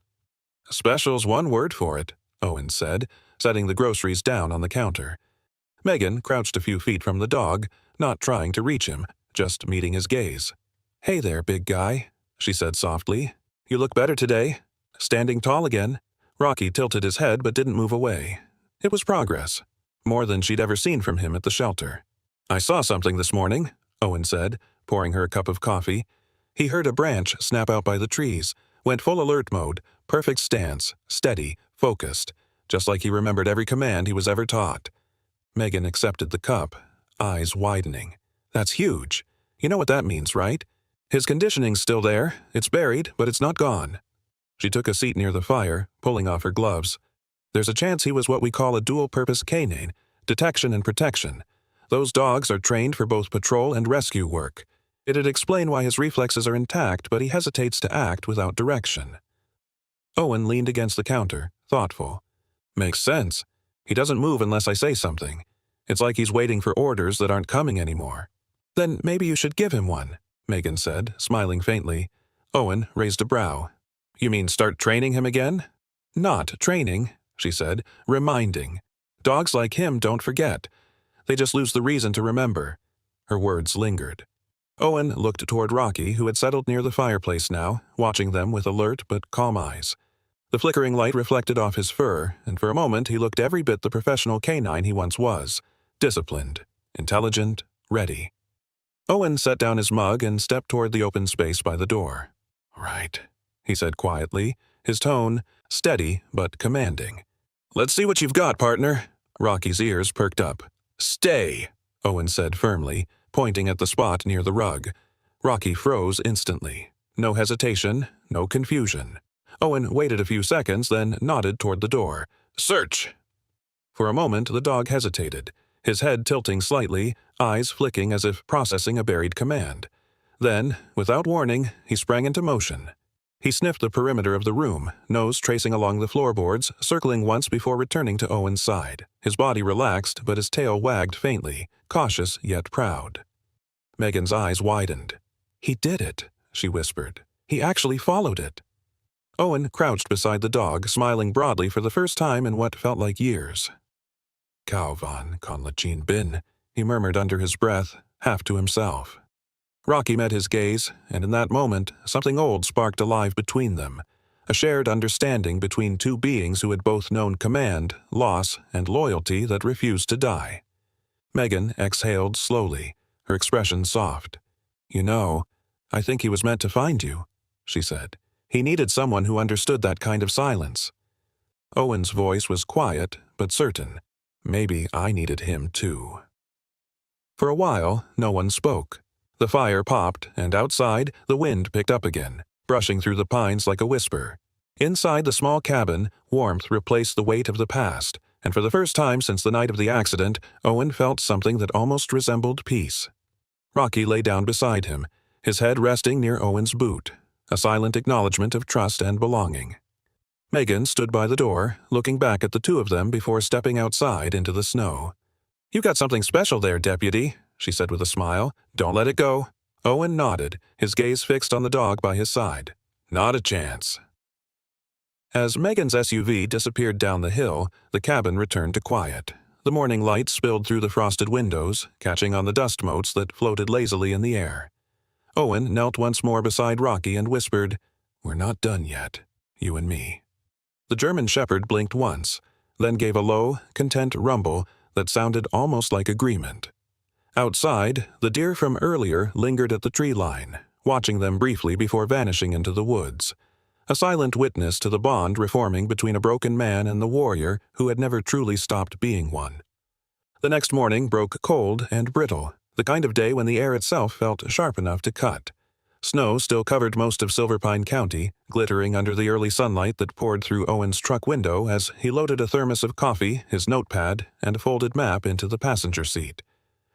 "Special's one word for it," Owen said, setting the groceries down on the counter. Megan crouched a few feet from the dog, not trying to reach him, just meeting his gaze. "Hey there, big guy," she said softly. "You look better today. Standing tall again." Rocky tilted his head but didn't move away. It was progress, more than she'd ever seen from him at the shelter. "I saw something this morning," Owen said, pouring her a cup of coffee. He heard a branch snap out by the trees, went full alert mode, perfect stance, steady, focused, just like he remembered every command he was ever taught. Megan accepted the cup, eyes widening. "That's huge. You know what that means, right? His conditioning's still there. It's buried, but it's not gone." She took a seat near the fire, pulling off her gloves. "There's a chance he was what we call a dual-purpose canine, detection and protection. Those dogs are trained for both patrol and rescue work. It'd explain why his reflexes are intact, but he hesitates to act without direction." Owen leaned against the counter, thoughtful. "Makes sense. He doesn't move unless I say something. It's like he's waiting for orders that aren't coming anymore." "Then maybe you should give him one," Megan said, smiling faintly. Owen raised a brow. "You mean start training him again?" "Not training," she said, "reminding. Dogs like him don't forget. They just lose the reason to remember." Her words lingered. Owen looked toward Rocky, who had settled near the fireplace now, watching them with alert but calm eyes. The flickering light reflected off his fur, and for a moment he looked every bit the professional canine he once was. Disciplined, intelligent, ready. Owen set down his mug and stepped toward the open space by the door. "Right," he said quietly, his tone steady but commanding. "Let's see what you've got, partner." Rocky's ears perked up. "Stay," Owen said firmly, pointing at the spot near the rug. Rocky froze instantly. No hesitation, no confusion. Owen waited a few seconds, then nodded toward the door. "Search!" For a moment the dog hesitated, his head tilting slightly, eyes flicking as if processing a buried command. Then, without warning, he sprang into motion. He sniffed the perimeter of the room, nose tracing along the floorboards, circling once before returning to Owen's side. His body relaxed, but his tail wagged faintly, cautious yet proud. Megan's eyes widened. "He did it," she whispered. "He actually followed it." Owen crouched beside the dog, smiling broadly for the first time in what felt like years. "Cow van kan lachin bin," he murmured under his breath, half to himself. Rocky met his gaze, and in that moment, something old sparked alive between them, a shared understanding between two beings who had both known command, loss, and loyalty that refused to die. Megan exhaled slowly, her expression soft. "You know, I think he was meant to find you," she said. "He needed someone who understood that kind of silence." Owen's voice was quiet, but certain. "Maybe I needed him too." For a while, no one spoke. The fire popped, and outside, the wind picked up again, brushing through the pines like a whisper. Inside the small cabin, warmth replaced the weight of the past, and for the first time since the night of the accident, Owen felt something that almost resembled peace. Rocky lay down beside him, his head resting near Owen's boot, a silent acknowledgement of trust and belonging. Megan stood by the door, looking back at the two of them before stepping outside into the snow. "You got something special there, Deputy," she said with a smile. "Don't let it go." Owen nodded, his gaze fixed on the dog by his side. "Not a chance." As Megan's SUV disappeared down the hill, the cabin returned to quiet. The morning light spilled through the frosted windows, catching on the dust motes that floated lazily in the air. Owen knelt once more beside Rocky and whispered, "We're not done yet, you and me." The German shepherd blinked once, then gave a low, content rumble that sounded almost like agreement. Outside, the deer from earlier lingered at the tree line, watching them briefly before vanishing into the woods, a silent witness to the bond reforming between a broken man and the warrior who had never truly stopped being one. The next morning broke cold and brittle, the kind of day when the air itself felt sharp enough to cut. Snow still covered most of Silverpine County, glittering under the early sunlight that poured through Owen's truck window as he loaded a thermos of coffee, his notepad, and a folded map into the passenger seat.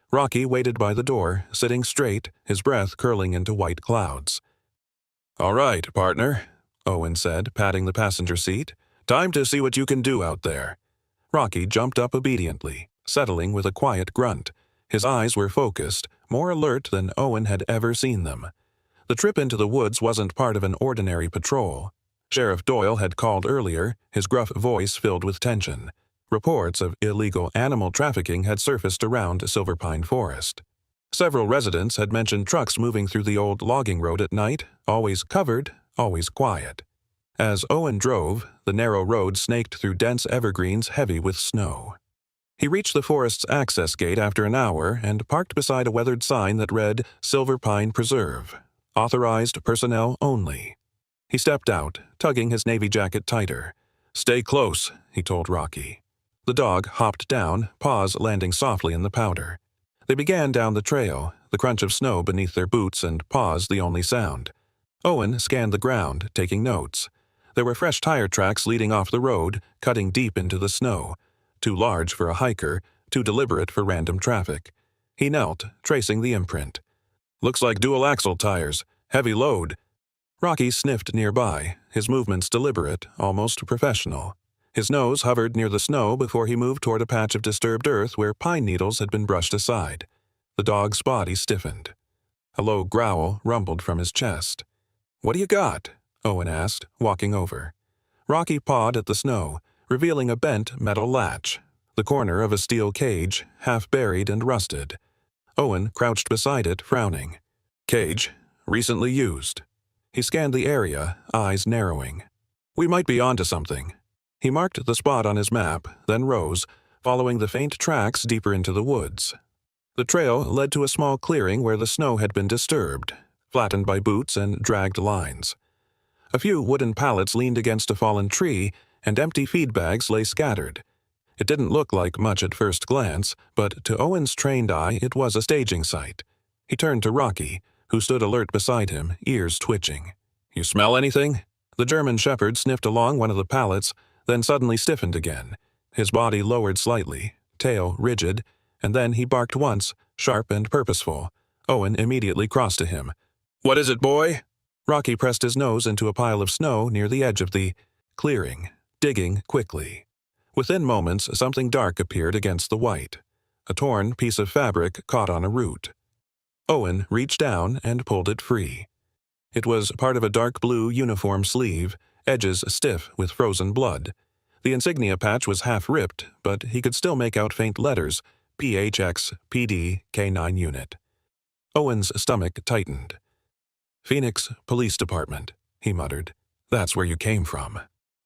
Rocky waited by the door, sitting straight, his breath curling into white clouds. "All right, partner," Owen said, patting the passenger seat. "Time to see what you can do out there." Rocky jumped up obediently, settling with a quiet grunt. His eyes were focused, more alert than Owen had ever seen them. The trip into the woods wasn't part of an ordinary patrol. Sheriff Doyle had called earlier, his gruff voice filled with tension. Reports of illegal animal trafficking had surfaced around Silverpine Forest. Several residents had mentioned trucks moving through the old logging road at night, always covered, always quiet. As Owen drove, the narrow road snaked through dense evergreens heavy with snow. He reached the forest's access gate after an hour and parked beside a weathered sign that read Silverpine Preserve. Authorized personnel only. He stepped out, tugging his navy jacket tighter. "Stay close," he told Rocky. The dog hopped down, paws landing softly in the powder. They began down the trail, the crunch of snow beneath their boots and paws the only sound. Owen scanned the ground, taking notes. There were fresh tire tracks leading off the road, cutting deep into the snow. Too large for a hiker, too deliberate for random traffic. He knelt, tracing the imprint. "Looks like dual-axle tires. Heavy load." Rocky sniffed nearby, his movements deliberate, almost professional. His nose hovered near the snow before he moved toward a patch of disturbed earth where pine needles had been brushed aside. The dog's body stiffened. A low growl rumbled from his chest. "What do you got?" Owen asked, walking over. Rocky pawed at the snow, revealing a bent metal latch, the corner of a steel cage, half buried and rusted. Owen crouched beside it, frowning. "Cage. Recently used." He scanned the area, eyes narrowing. "We might be onto something." He marked the spot on his map, then rose, following the faint tracks deeper into the woods. The trail led to a small clearing where the snow had been disturbed, flattened by boots and dragged lines. A few wooden pallets leaned against a fallen tree, and empty feed bags lay scattered. It didn't look like much at first glance, but to Owen's trained eye it was a staging site. He turned to Rocky, who stood alert beside him, ears twitching. "You smell anything?" The German shepherd sniffed along one of the pallets, then suddenly stiffened again. His body lowered slightly, tail rigid, and then he barked once, sharp and purposeful. Owen immediately crossed to him. "What is it, boy?" Rocky pressed his nose into a pile of snow near the edge of the clearing, digging quickly. Within moments, something dark appeared against the white. A torn piece of fabric caught on a root. Owen reached down and pulled it free. It was part of a dark blue uniform sleeve, edges stiff with frozen blood. The insignia patch was half ripped, but he could still make out faint letters, PHX PD K9 Unit. Owen's stomach tightened. "Phoenix Police Department," he muttered. "That's where you came from."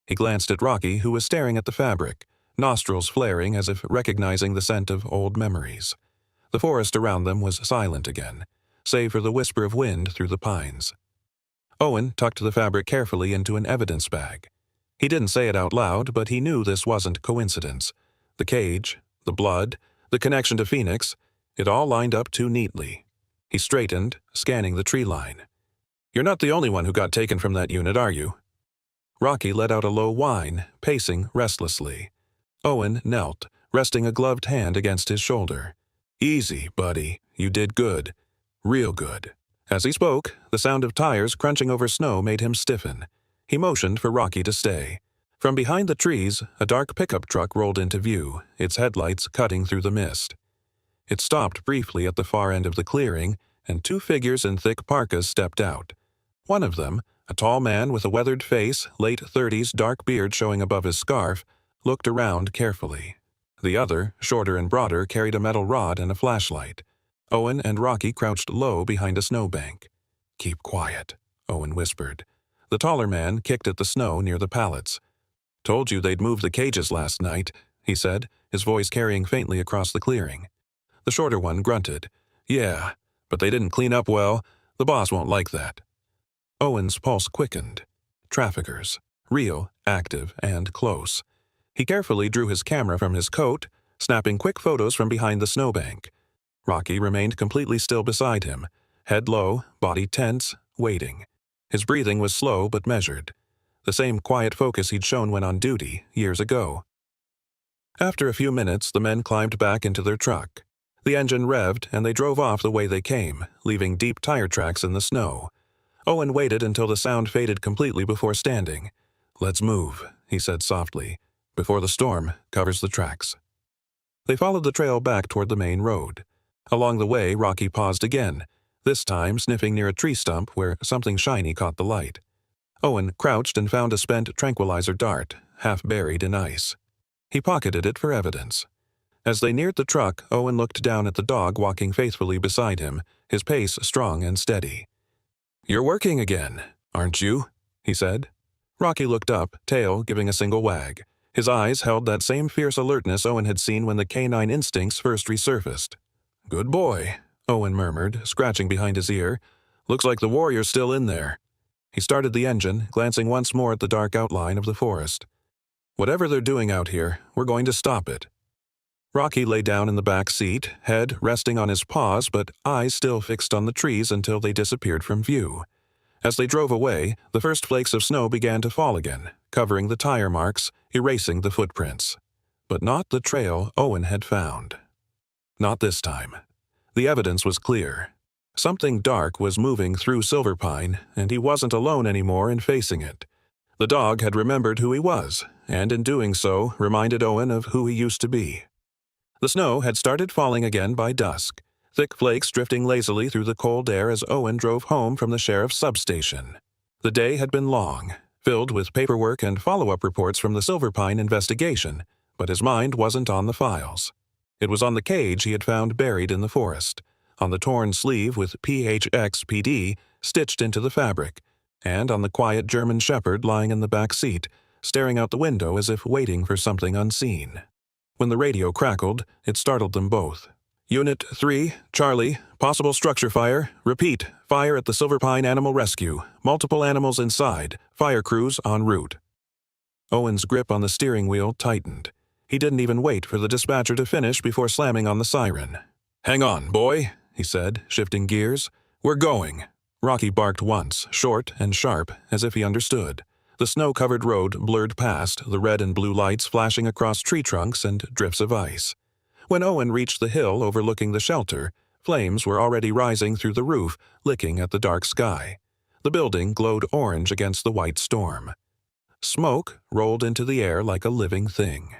He glanced at Rocky, who was staring at the fabric, nostrils flaring as if recognizing the scent of old memories. The forest around them was silent again, save for the whisper of wind through the pines. Owen tucked the fabric carefully into an evidence bag. He didn't say it out loud, but he knew this wasn't coincidence. The cage, the blood, the connection to Phoenix, it all lined up too neatly. He straightened, scanning the tree line. "You're not the only one who got taken from that unit, are you?" Rocky let out a low whine, pacing restlessly. Owen knelt, resting a gloved hand against his shoulder. "Easy, buddy. You did good. Real good." As he spoke, the sound of tires crunching over snow made him stiffen. He motioned for Rocky to stay. From behind the trees, a dark pickup truck rolled into view, its headlights cutting through the mist. It stopped briefly at the far end of the clearing, and two figures in thick parkas stepped out. One of them, a tall man with a weathered face, late 30s, dark beard showing above his scarf, looked around carefully. The other, shorter and broader, carried a metal rod and a flashlight. Owen and Rocky crouched low behind a snowbank. "Keep quiet," Owen whispered. The taller man kicked at the snow near the pallets. "Told you they'd move the cages last night," he said, his voice carrying faintly across the clearing. The shorter one grunted. "Yeah, but they didn't clean up well. The boss won't like that." Owen's pulse quickened. Traffickers. Real, active, and close. He carefully drew his camera from his coat, snapping quick photos from behind the snowbank. Rocky remained completely still beside him, head low, body tense, waiting. His breathing was slow but measured, the same quiet focus he'd shown when on duty years ago. After a few minutes, the men climbed back into their truck. The engine revved, and they drove off the way they came, leaving deep tire tracks in the snow. Owen waited until the sound faded completely before standing. "Let's move," he said softly, "before the storm covers the tracks." They followed the trail back toward the main road. Along the way, Rocky paused again, this time sniffing near a tree stump where something shiny caught the light. Owen crouched and found a spent tranquilizer dart, half buried in ice. He pocketed it for evidence. As they neared the truck, Owen looked down at the dog walking faithfully beside him, his pace strong and steady. "You're working again, aren't you?" he said. Rocky looked up, tail giving a single wag. His eyes held that same fierce alertness Owen had seen when the canine instincts first resurfaced. "Good boy," Owen murmured, scratching behind his ear. "Looks like the warrior's still in there." He started the engine, glancing once more at the dark outline of the forest. "Whatever they're doing out here, we're going to stop it." Rocky lay down in the back seat, head resting on his paws but eyes still fixed on the trees until they disappeared from view. As they drove away, the first flakes of snow began to fall again, covering the tire marks, erasing the footprints. But not the trail Owen had found. Not this time. The evidence was clear. Something dark was moving through Silverpine, and he wasn't alone anymore in facing it. The dog had remembered who he was, and in doing so reminded Owen of who he used to be. The snow had started falling again by dusk, thick flakes drifting lazily through the cold air as Owen drove home from the sheriff's substation. The day had been long, filled with paperwork and follow-up reports from the Silverpine investigation, but his mind wasn't on the files. It was on the cage he had found buried in the forest, on the torn sleeve with PHXPD stitched into the fabric, and on the quiet German shepherd lying in the back seat, staring out the window as if waiting for something unseen. When the radio crackled, it startled them both. "Unit 3, Charlie, possible structure fire. Repeat, fire at the Silverpine Animal Rescue. Multiple animals inside. Fire crews en route." Owen's grip on the steering wheel tightened. He didn't even wait for the dispatcher to finish before slamming on the siren. "Hang on, boy," he said, shifting gears. "We're going." Rocky barked once, short and sharp, as if he understood. The snow-covered road blurred past, the red and blue lights flashing across tree trunks and drifts of ice. When Owen reached the hill overlooking the shelter, flames were already rising through the roof, licking at the dark sky. The building glowed orange against the white storm. Smoke rolled into the air like a living thing.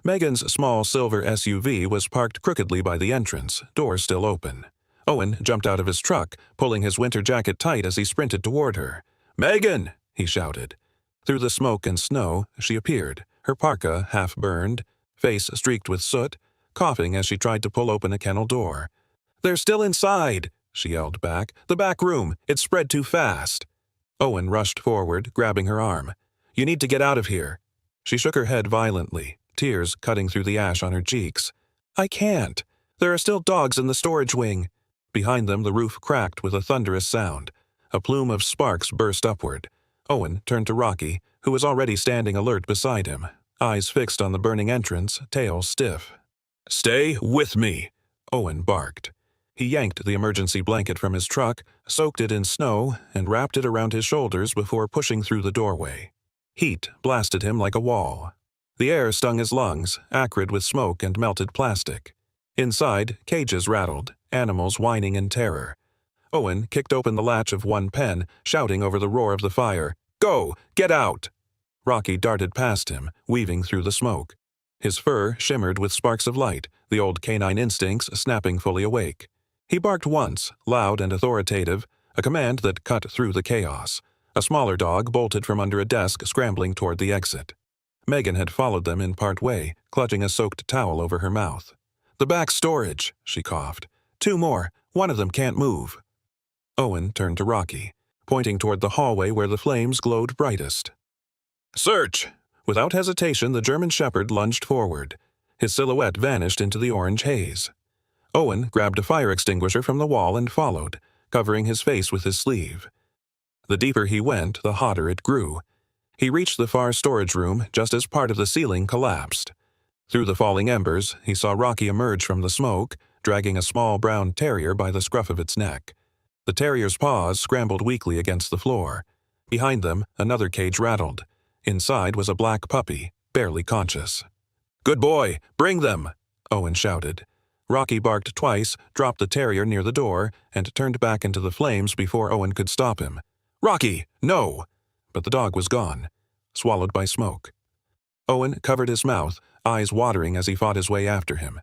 Megan's small silver SUV was parked crookedly by the entrance, doors still open. Owen jumped out of his truck, pulling his winter jacket tight as he sprinted toward her. "Megan!" he shouted. Through the smoke and snow, she appeared, her parka half burned, face streaked with soot, coughing as she tried to pull open a kennel door. "They're still inside," she yelled back. "The back room. It's spread too fast." Owen rushed forward, grabbing her arm. "You need to get out of here." She shook her head violently, tears cutting through the ash on her cheeks. "I can't. There are still dogs in the storage wing." Behind them, the roof cracked with a thunderous sound. A plume of sparks burst upward. Owen turned to Rocky, who was already standing alert beside him, eyes fixed on the burning entrance, tail stiff. "Stay with me," Owen barked. He yanked the emergency blanket from his truck, soaked it in snow, and wrapped it around his shoulders before pushing through the doorway. Heat blasted him like a wall. The air stung his lungs, acrid with smoke and melted plastic. Inside, cages rattled, animals whining in terror. Owen kicked open the latch of one pen, shouting over the roar of the fire, "Go! Get out!" Rocky darted past him, weaving through the smoke. His fur shimmered with sparks of light, the old canine instincts snapping fully awake. He barked once, loud and authoritative, a command that cut through the chaos. A smaller dog bolted from under a desk, scrambling toward the exit. Megan had followed them in part way, clutching a soaked towel over her mouth. "The back storage," she coughed. "Two more. One of them can't move." Owen turned to Rocky, pointing toward the hallway where the flames glowed brightest. "Search!" Without hesitation, the German shepherd lunged forward. His silhouette vanished into the orange haze. Owen grabbed a fire extinguisher from the wall and followed, covering his face with his sleeve. The deeper he went, the hotter it grew. He reached the far storage room just as part of the ceiling collapsed. Through the falling embers, he saw Rocky emerge from the smoke, dragging a small brown terrier by the scruff of its neck. The terrier's paws scrambled weakly against the floor. Behind them, another cage rattled. Inside was a black puppy, barely conscious. "Good boy! Bring them!" Owen shouted. Rocky barked twice, dropped the terrier near the door, and turned back into the flames before Owen could stop him. "Rocky! No!" But the dog was gone, swallowed by smoke. Owen covered his mouth, eyes watering as he fought his way after him.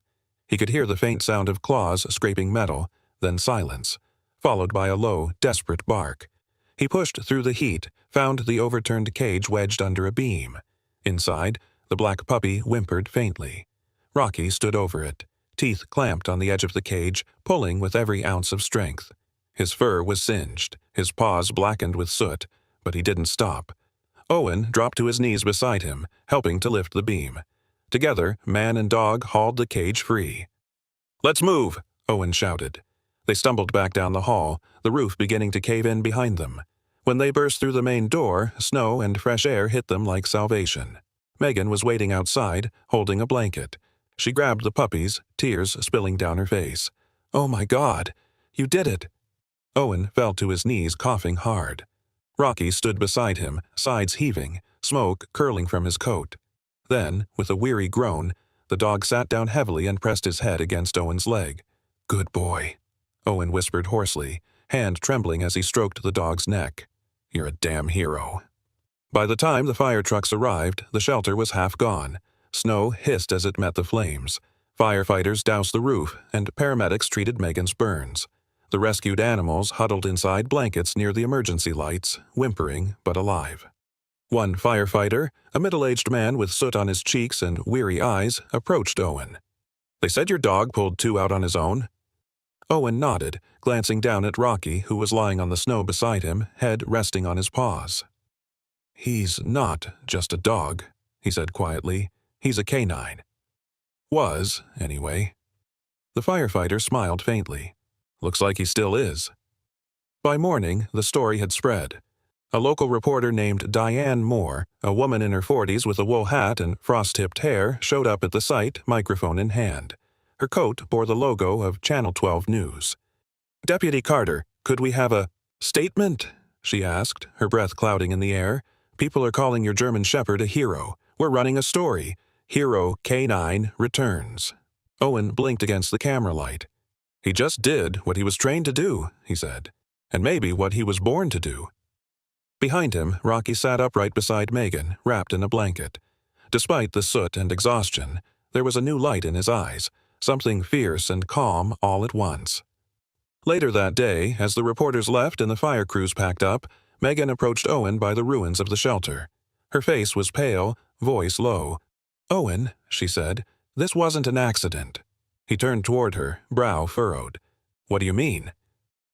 He could hear the faint sound of claws scraping metal, then silence, followed by a low, desperate bark. He pushed through the heat, found the overturned cage wedged under a beam. Inside, the black puppy whimpered faintly. Rocky stood over it, teeth clamped on the edge of the cage, pulling with every ounce of strength. His fur was singed, his paws blackened with soot, but he didn't stop. Owen dropped to his knees beside him, helping to lift the beam. Together, man and dog hauled the cage free. "Let's move!" Owen shouted. They stumbled back down the hall, the roof beginning to cave in behind them. When they burst through the main door, snow and fresh air hit them like salvation. Megan was waiting outside, holding a blanket. She grabbed the puppies, tears spilling down her face. "Oh my God! You did it!" Owen fell to his knees, coughing hard. Rocky stood beside him, sides heaving, smoke curling from his coat. Then, with a weary groan, the dog sat down heavily and pressed his head against Owen's leg. "Good boy," Owen whispered hoarsely, hand trembling as he stroked the dog's neck. "You're a damn hero." By the time the fire trucks arrived, the shelter was half gone. Snow hissed as it met the flames. Firefighters doused the roof, and paramedics treated Megan's burns. The rescued animals huddled inside blankets near the emergency lights, whimpering but alive. One firefighter, a middle-aged man with soot on his cheeks and weary eyes, approached Owen. "They said your dog pulled two out on his own?" Owen nodded, glancing down at Rocky, who was lying on the snow beside him, head resting on his paws. "He's not just a dog," he said quietly. "He's a canine. Was, anyway." The firefighter smiled faintly. "Looks like he still is." By morning, the story had spread. A local reporter named Diane Moore, a woman in her 40s with a wool hat and frost-tipped hair, showed up at the site, microphone in hand. Her coat bore the logo of Channel 12 News. "Deputy Carter, could we have a statement?" she asked, her breath clouding in the air. "People are calling your German Shepherd a hero. We're running a story. Hero K9 returns." Owen blinked against the camera light. "He just did what he was trained to do," he said, "and maybe what he was born to do." Behind him, Rocky sat upright beside Megan, wrapped in a blanket. Despite the soot and exhaustion, there was a new light in his eyes, something fierce and calm all at once. Later that day, as the reporters left and the fire crews packed up, Megan approached Owen by the ruins of the shelter. Her face was pale, voice low. "Owen," she said, "this wasn't an accident." He turned toward her, brow furrowed. "What do you mean?"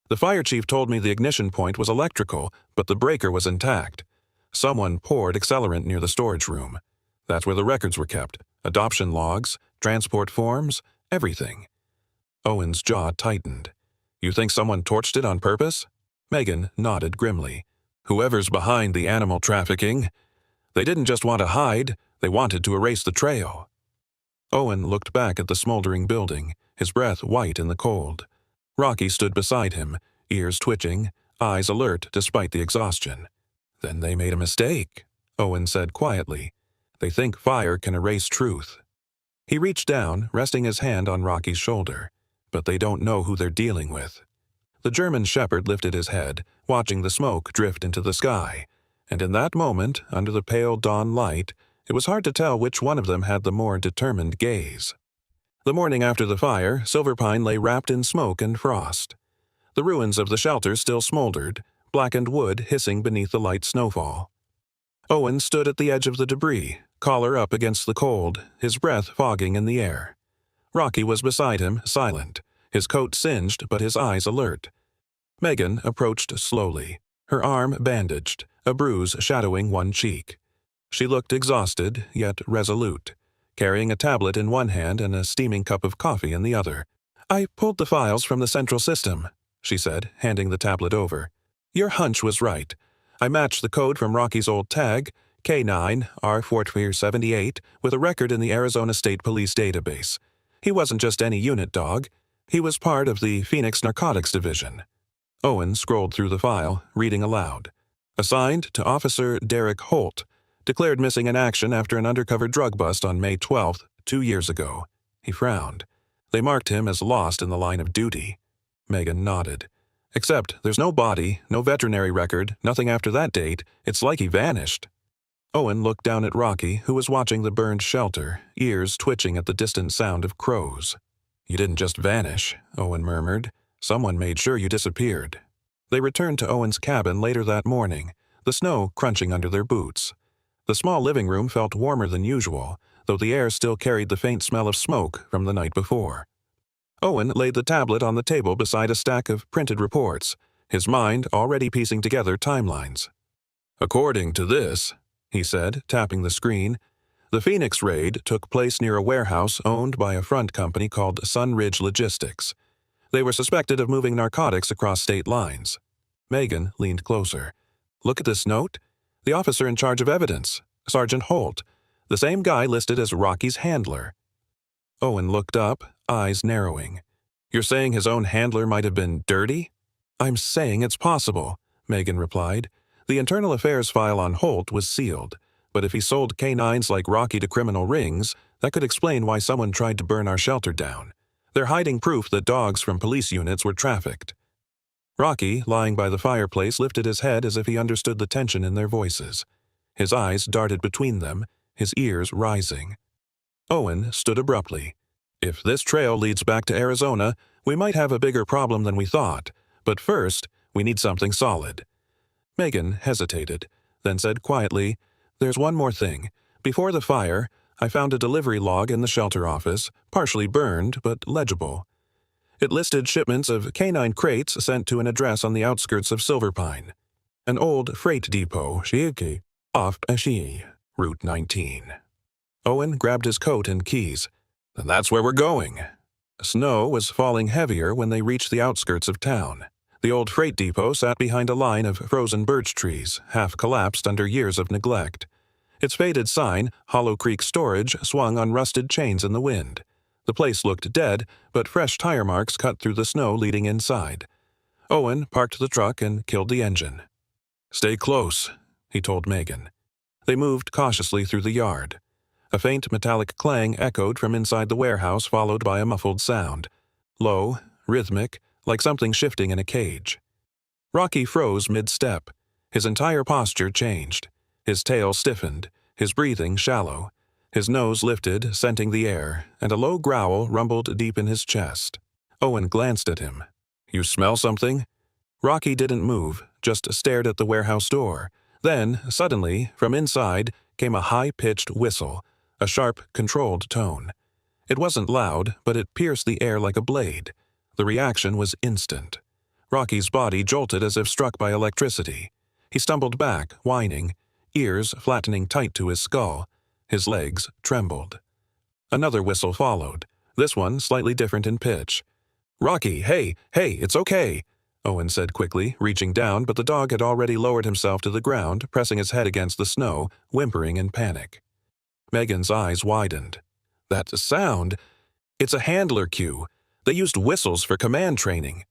"The fire chief told me the ignition point was electrical, but the breaker was intact. Someone poured accelerant near the storage room. That's where the records were kept, adoption logs, transport forms, everything." Owen's jaw tightened. "You think someone torched it on purpose?" Megan nodded grimly. "Whoever's behind the animal trafficking. They didn't just want to hide, they wanted to erase the trail." Owen looked back at the smoldering building, his breath white in the cold. Rocky stood beside him, ears twitching, eyes alert despite the exhaustion. "Then they made a mistake," Owen said quietly. "They think fire can erase truth." He reached down, resting his hand on Rocky's shoulder. "But they don't know who they're dealing with." The German shepherd lifted his head, watching the smoke drift into the sky, and in that moment, under the pale dawn light, it was hard to tell which one of them had the more determined gaze. The morning after the fire, Silverpine lay wrapped in smoke and frost. The ruins of the shelter still smoldered, blackened wood hissing beneath the light snowfall. Owen stood at the edge of the debris, collar up against the cold, his breath fogging in the air. Rocky was beside him, silent, his coat singed but his eyes alert. Megan approached slowly, her arm bandaged, a bruise shadowing one cheek. She looked exhausted, yet resolute, carrying a tablet in one hand and a steaming cup of coffee in the other. "I pulled the files from the central system," she said, handing the tablet over. "Your hunch was right. I matched the code from Rocky's old tag, K9 R4478, with a record in the Arizona State Police database. He wasn't just any unit dog. He was part of the Phoenix Narcotics Division." Owen scrolled through the file, reading aloud. Assigned to Officer Derek Holt. Declared missing in action after an undercover drug bust on May 12th, 2 years ago. He frowned. They marked him as lost in the line of duty. Megan nodded. Except there's no body, no veterinary record, nothing after that date. It's like he vanished. Owen looked down at Rocky, who was watching the burned shelter, ears twitching at the distant sound of crows. You didn't just vanish, Owen murmured. Someone made sure you disappeared. They returned to Owen's cabin later that morning, the snow crunching under their boots. The small living room felt warmer than usual, though the air still carried the faint smell of smoke from the night before. Owen laid the tablet on the table beside a stack of printed reports, his mind already piecing together timelines. According to this, he said, tapping the screen, the Phoenix raid took place near a warehouse owned by a front company called Sunridge Logistics. They were suspected of moving narcotics across state lines. Megan leaned closer. Look at this note. The officer in charge of evidence, Sergeant Holt, the same guy listed as Rocky's handler. Owen looked up, eyes narrowing. You're saying his own handler might have been dirty? I'm saying it's possible, Megan replied. The internal affairs file on Holt was sealed, but if he sold canines like Rocky to criminal rings, that could explain why someone tried to burn our shelter down. They're hiding proof that dogs from police units were trafficked. Rocky, lying by the fireplace, lifted his head as if he understood the tension in their voices. His eyes darted between them, his ears rising. Owen stood abruptly. If this trail leads back to Arizona, we might have a bigger problem than we thought, but first, we need something solid. Megan hesitated, then said quietly, There's one more thing. Before the fire, I found a delivery log in the shelter office, partially burned but legible. It listed shipments of canine crates sent to an address on the outskirts of Silverpine. An old freight depot, off Route 19. Owen grabbed his coat and keys. And that's where we're going. Snow was falling heavier when they reached the outskirts of town. The old freight depot sat behind a line of frozen birch trees, half collapsed under years of neglect. Its faded sign, Hollow Creek Storage, swung on rusted chains in the wind. The place looked dead, but fresh tire marks cut through the snow leading inside. Owen parked the truck and killed the engine. Stay close, he told Megan. They moved cautiously through the yard. A faint metallic clang echoed from inside the warehouse, followed by a muffled sound. Low, rhythmic, like something shifting in a cage. Rocky froze mid-step. His entire posture changed. His tail stiffened, his breathing shallow. His nose lifted, scenting the air, and a low growl rumbled deep in his chest. Owen glanced at him. You smell something? Rocky didn't move, just stared at the warehouse door. Then, suddenly, from inside, came a high-pitched whistle, a sharp, controlled tone. It wasn't loud, but it pierced the air like a blade. The reaction was instant. Rocky's body jolted as if struck by electricity. He stumbled back, whining, ears flattening tight to his skull. His legs trembled. Another whistle followed, this one slightly different in pitch. Rocky, hey, it's okay, Owen said quickly, reaching down, but the dog had already lowered himself to the ground, pressing his head against the snow, whimpering in panic. Megan's eyes widened. That sound, it's a handler cue. They used whistles for command training.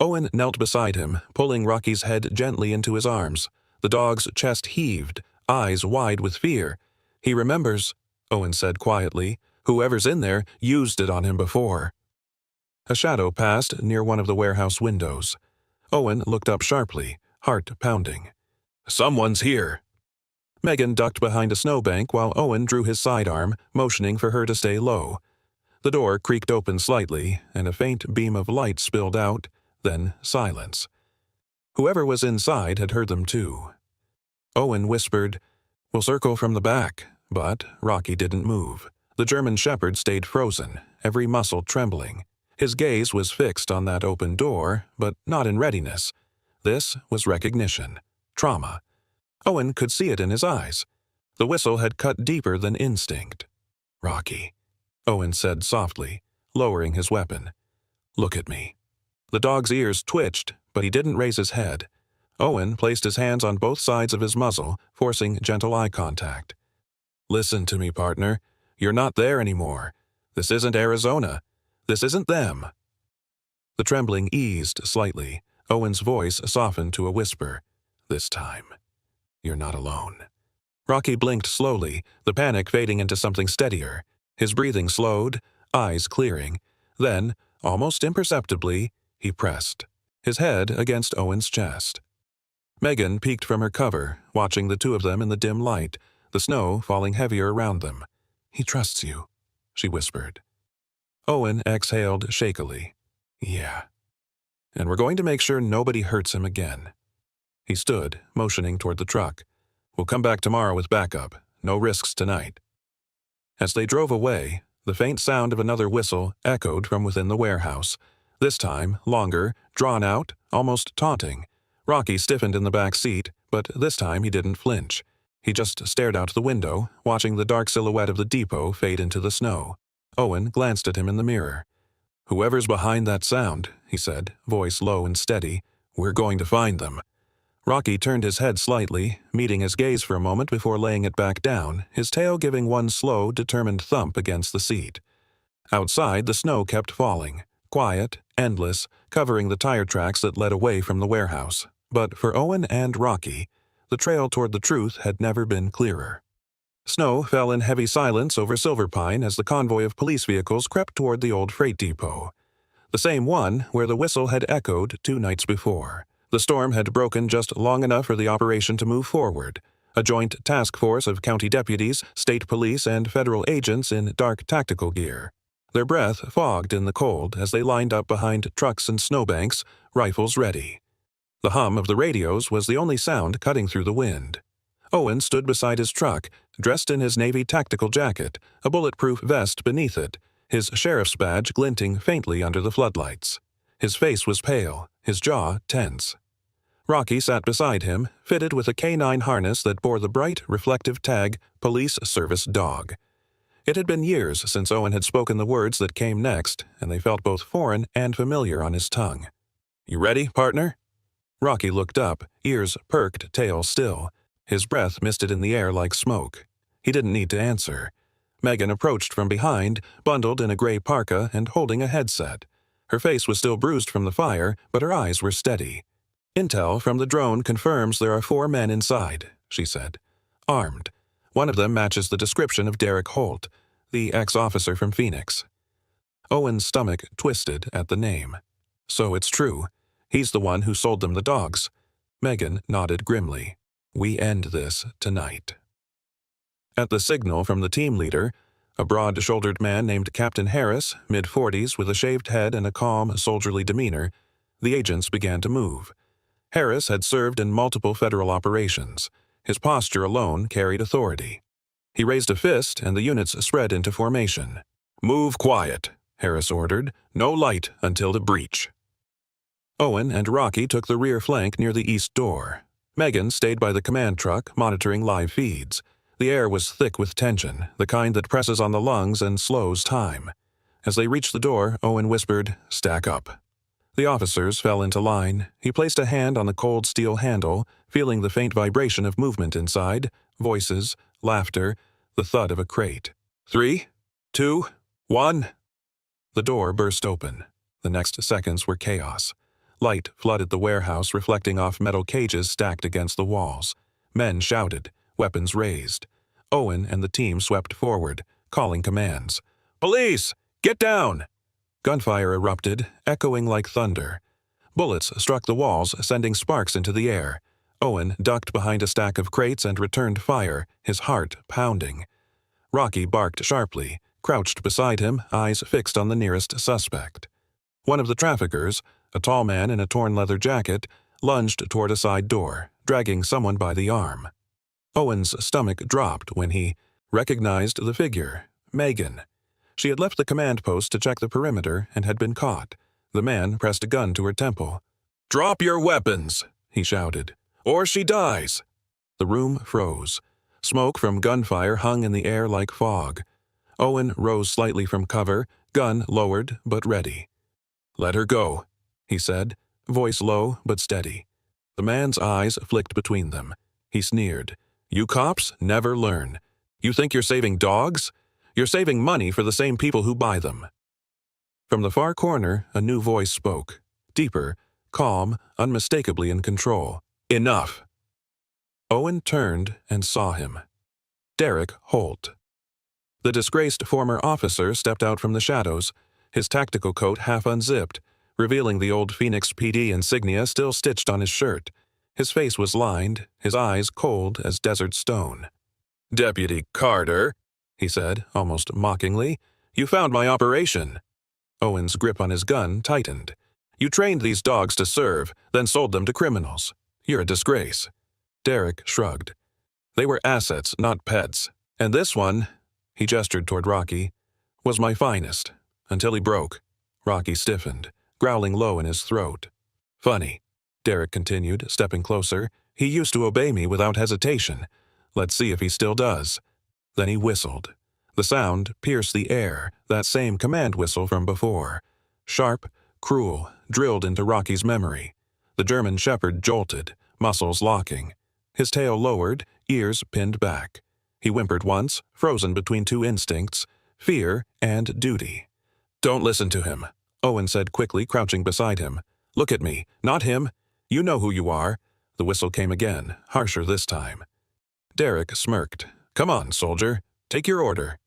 Owen knelt beside him, pulling Rocky's head gently into his arms. The dog's chest heaved, eyes wide with fear. He remembers, Owen said quietly. Whoever's in there used it on him before. A shadow passed near one of the warehouse windows. Owen looked up sharply, heart pounding. Someone's here. Megan ducked behind a snowbank while Owen drew his sidearm, motioning for her to stay low. The door creaked open slightly, and a faint beam of light spilled out, then silence. Whoever was inside had heard them too. Owen whispered, We'll circle from the back, but Rocky didn't move. The German shepherd stayed frozen, every muscle trembling. His gaze was fixed on that open door, but not in readiness. This was recognition, trauma. Owen could see it in his eyes. The whistle had cut deeper than instinct. Rocky, Owen said softly, lowering his weapon. Look at me. The dog's ears twitched, but he didn't raise his head. Owen placed his hands on both sides of his muzzle, forcing gentle eye contact. Listen to me, partner. You're not there anymore. This isn't Arizona. This isn't them. The trembling eased slightly. Owen's voice softened to a whisper. "This time, you're not alone." Rocky blinked slowly, the panic fading into something steadier. His breathing slowed, eyes clearing. Then, almost imperceptibly, he pressed, his head against Owen's chest. Megan peeked from her cover, watching the two of them in the dim light, the snow falling heavier around them. "He trusts you," she whispered. Owen exhaled shakily. "Yeah. And we're going to make sure nobody hurts him again." He stood, motioning toward the truck. "We'll come back tomorrow with backup. No risks tonight." As they drove away, the faint sound of another whistle echoed from within the warehouse. This time, longer, drawn out, almost taunting. Rocky stiffened in the back seat, but this time he didn't flinch. He just stared out the window, watching the dark silhouette of the depot fade into the snow. Owen glanced at him in the mirror. "Whoever's behind that sound," he said, voice low and steady, "we're going to find them." Rocky turned his head slightly, meeting his gaze for a moment before laying it back down, his tail giving one slow, determined thump against the seat. Outside, the snow kept falling, quiet, endless, covering the tire tracks that led away from the warehouse. But for Owen and Rocky, the trail toward the truth had never been clearer. Snow fell in heavy silence over Silver Pine as the convoy of police vehicles crept toward the old freight depot. The same one where the whistle had echoed 2 nights before. The storm had broken just long enough for the operation to move forward. A joint task force of county deputies, state police, and federal agents in dark tactical gear. Their breath fogged in the cold as they lined up behind trucks and snowbanks, rifles ready. The hum of the radios was the only sound cutting through the wind. Owen stood beside his truck, dressed in his Navy tactical jacket, a bulletproof vest beneath it, his sheriff's badge glinting faintly under the floodlights. His face was pale, his jaw tense. Rocky sat beside him, fitted with a canine harness that bore the bright, reflective tag, Police Service Dog. It had been years since Owen had spoken the words that came next, and they felt both foreign and familiar on his tongue. "You ready, partner?" Rocky looked up, ears perked, tail still. His breath misted in the air like smoke. He didn't need to answer. Megan approached from behind, bundled in a gray parka and holding a headset. Her face was still bruised from the fire, but her eyes were steady. "Intel from the drone confirms there are 4 men inside," she said. "Armed. One of them matches the description of Derek Holt, the ex-officer from Phoenix." Owen's stomach twisted at the name. "So it's true. He's the one who sold them the dogs." Megan nodded grimly. "We end this tonight." At the signal from the team leader, a broad-shouldered man named Captain Harris, mid-40s with a shaved head and a calm, soldierly demeanor, the agents began to move. Harris had served in multiple federal operations. His posture alone carried authority. He raised a fist and the units spread into formation. "Move quiet," Harris ordered. "No light until the breach." Owen and Rocky took the rear flank near the east door. Megan stayed by the command truck, monitoring live feeds. The air was thick with tension, the kind that presses on the lungs and slows time. As they reached the door, Owen whispered, "Stack up." The officers fell into line. He placed a hand on the cold steel handle, feeling the faint vibration of movement inside, voices, laughter, the thud of a crate. 3, 2, 1. The door burst open. The next seconds were chaos. Light flooded the warehouse, reflecting off metal cages stacked against the walls. Men shouted, weapons raised. Owen and the team swept forward, calling commands. "Police! Get down!" Gunfire erupted, echoing like thunder. Bullets struck the walls, sending sparks into the air. Owen ducked behind a stack of crates and returned fire, his heart pounding. Rocky barked sharply, crouched beside him, eyes fixed on the nearest suspect. One of the traffickers, a tall man in a torn leather jacket, lunged toward a side door, dragging someone by the arm. Owen's stomach dropped when he recognized the figure, Megan. She had left the command post to check the perimeter and had been caught. The man pressed a gun to her temple. "Drop your weapons," he shouted, "or she dies." The room froze. Smoke from gunfire hung in the air like fog. Owen rose slightly from cover, gun lowered but ready. "Let her go," he said, voice low but steady. The man's eyes flicked between them. He sneered. "You cops never learn. You think you're saving dogs? You're saving money for the same people who buy them." From the far corner, a new voice spoke, deeper, calm, unmistakably in control. "Enough!" Owen turned and saw him. Derek Holt. The disgraced former officer stepped out from the shadows, his tactical coat half unzipped, revealing the old Phoenix PD insignia still stitched on his shirt. His face was lined, his eyes cold as desert stone. "Deputy Carter," he said, almost mockingly, "you found my operation." Owen's grip on his gun tightened. "You trained these dogs to serve, then sold them to criminals. You're a disgrace." Derek shrugged. "They were assets, not pets. And this one," he gestured toward Rocky, "was my finest, until he broke." Rocky stiffened, growling low in his throat. "Funny," Derek continued, stepping closer. "He used to obey me without hesitation. Let's see if he still does." Then he whistled. The sound pierced the air, that same command whistle from before. Sharp, cruel, drilled into Rocky's memory. The German shepherd jolted, muscles locking. His tail lowered, ears pinned back. He whimpered once, frozen between two instincts, fear and duty. "Don't listen to him," Owen said quickly, crouching beside him. "Look at me, not him. You know who you are." The whistle came again, harsher this time. Derek smirked. "Come on, soldier. Take your order."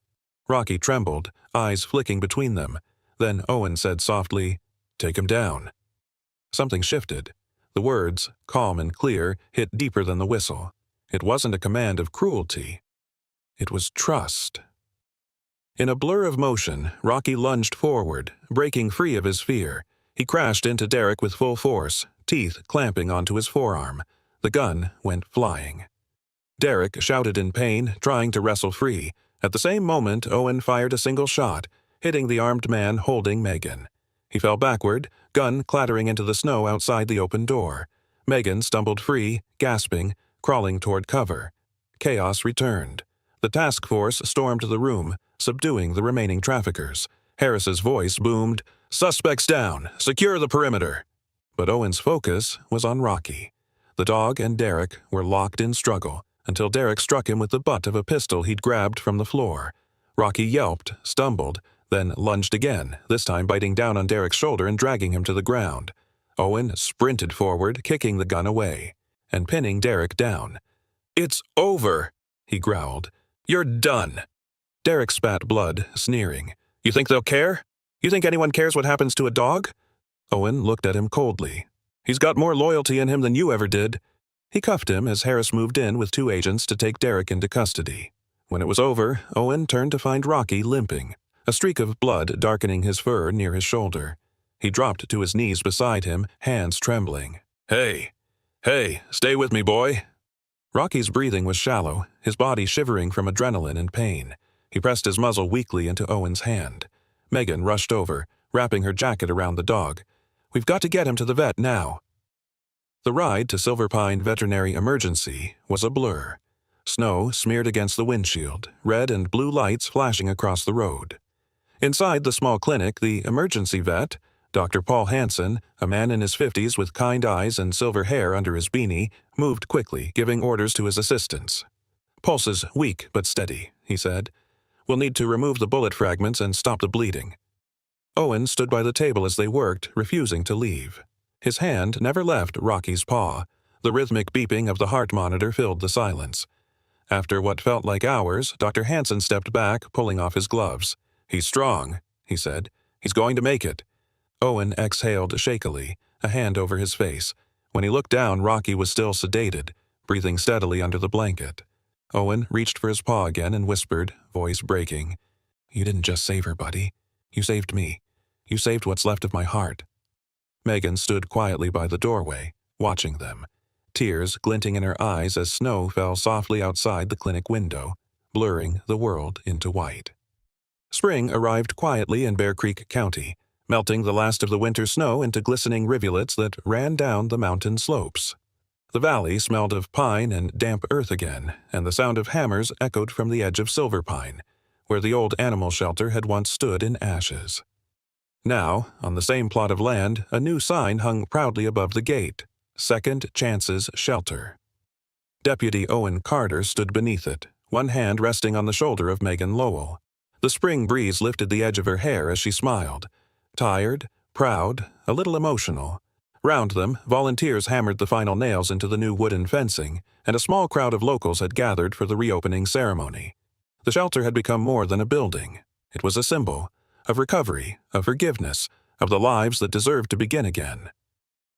Rocky trembled, eyes flicking between them. Then Owen said softly, "Take him down." Something shifted. The words, calm and clear, hit deeper than the whistle. It wasn't a command of cruelty. It was trust. In a blur of motion, Rocky lunged forward, breaking free of his fear. He crashed into Derek with full force, teeth clamping onto his forearm. The gun went flying. Derek shouted in pain, trying to wrestle free. At the same moment, Owen fired a single shot, hitting the armed man holding Megan. He fell backward, gun clattering into the snow outside the open door. Megan stumbled free, gasping, crawling toward cover. Chaos returned. The task force stormed the room, subduing the remaining traffickers. Harris's voice boomed, "Suspects down! Secure the perimeter!" But Owen's focus was on Rocky. The dog and Derek were locked in struggle, until Derek struck him with the butt of a pistol he'd grabbed from the floor. Rocky yelped, stumbled, then lunged again, this time biting down on Derek's shoulder and dragging him to the ground. Owen sprinted forward, kicking the gun away, and pinning Derek down. "It's over," he growled. "You're done." Derek spat blood, sneering. "You think they'll care? You think anyone cares what happens to a dog?" Owen looked at him coldly. "He's got more loyalty in him than you ever did." He cuffed him as Harris moved in with two agents to take Derek into custody. When it was over, Owen turned to find Rocky limping, a streak of blood darkening his fur near his shoulder. He dropped to his knees beside him, hands trembling. Hey, stay with me, boy." Rocky's breathing was shallow, his body shivering from adrenaline and pain. He pressed his muzzle weakly into Owen's hand. Megan rushed over, wrapping her jacket around the dog. "We've got to get him to the vet now." The ride to Silver Pine Veterinary Emergency was a blur. Snow smeared against the windshield, red and blue lights flashing across the road. Inside the small clinic, the emergency vet, Dr. Paul Hansen, a man in his 50s with kind eyes and silver hair under his beanie, moved quickly, giving orders to his assistants. "Pulse is weak but steady," he said. "We'll need to remove the bullet fragments and stop the bleeding." Owen stood by the table as they worked, refusing to leave. His hand never left Rocky's paw. The rhythmic beeping of the heart monitor filled the silence. After what felt like hours, Dr. Hansen stepped back, pulling off his gloves. "He's strong," he said. "He's going to make it." Owen exhaled shakily, a hand over his face. When he looked down, Rocky was still sedated, breathing steadily under the blanket. Owen reached for his paw again and whispered, voice breaking, "You didn't just save her, buddy. You saved me. You saved what's left of my heart." Megan stood quietly by the doorway, watching them, tears glinting in her eyes as snow fell softly outside the clinic window, blurring the world into white. Spring arrived quietly in Bear Creek County, melting the last of the winter snow into glistening rivulets that ran down the mountain slopes. The valley smelled of pine and damp earth again, and the sound of hammers echoed from the edge of Silver Pine, where the old animal shelter had once stood in ashes. Now, on the same plot of land, a new sign hung proudly above the gate, Second Chance's Shelter. Deputy Owen Carter stood beneath it, one hand resting on the shoulder of Megan Lowell. The spring breeze lifted the edge of her hair as she smiled. Tired, proud, a little emotional. Round them, volunteers hammered the final nails into the new wooden fencing, and a small crowd of locals had gathered for the reopening ceremony. The shelter had become more than a building. It was a symbol of recovery, of forgiveness, of the lives that deserved to begin again.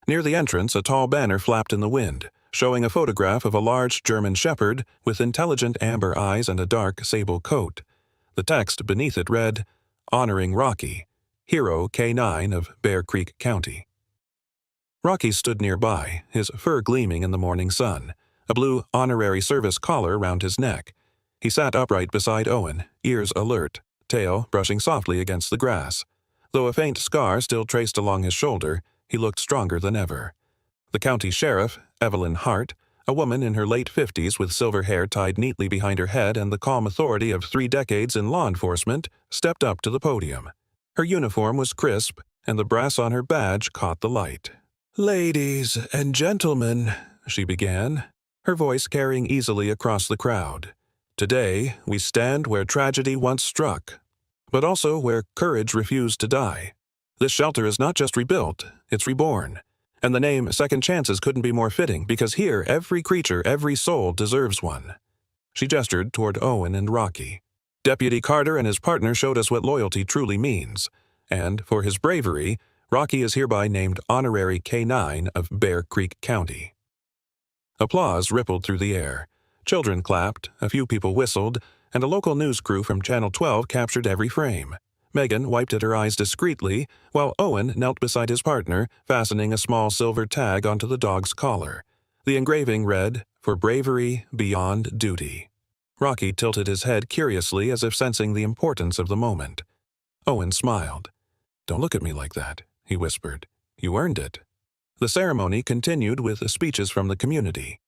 Near the entrance, a tall banner flapped in the wind, showing a photograph of a large German shepherd with intelligent amber eyes and a dark sable coat. The text beneath it read, "Honoring Rocky, Hero K9 of Bear Creek County." Rocky stood nearby, his fur gleaming in the morning sun, a blue honorary service collar round his neck. He sat upright beside Owen, ears alert, tail brushing softly against the grass. Though a faint scar still traced along his shoulder, he looked stronger than ever. The county sheriff, Evelyn Hart, a woman in her late 50s with silver hair tied neatly behind her head and the calm authority of 3 decades in law enforcement, stepped up to the podium. Her uniform was crisp, and the brass on her badge caught the light. "Ladies and gentlemen," she began, her voice carrying easily across the crowd. "Today, we stand where tragedy once struck, but also where courage refused to die. This shelter is not just rebuilt, it's reborn. And the name Second Chances couldn't be more fitting, because here every creature, every soul deserves one." She gestured toward Owen and Rocky. "Deputy Carter and his partner showed us what loyalty truly means, and for his bravery, Rocky is hereby named Honorary K9 of Bear Creek County." Applause rippled through the air. Children clapped, a few people whistled, and a local news crew from Channel 12 captured every frame. Megan wiped at her eyes discreetly, while Owen knelt beside his partner, fastening a small silver tag onto the dog's collar. The engraving read, "For bravery beyond duty." Rocky tilted his head curiously as if sensing the importance of the moment. Owen smiled. "Don't look at me like that," he whispered. "You earned it." The ceremony continued with speeches from the community.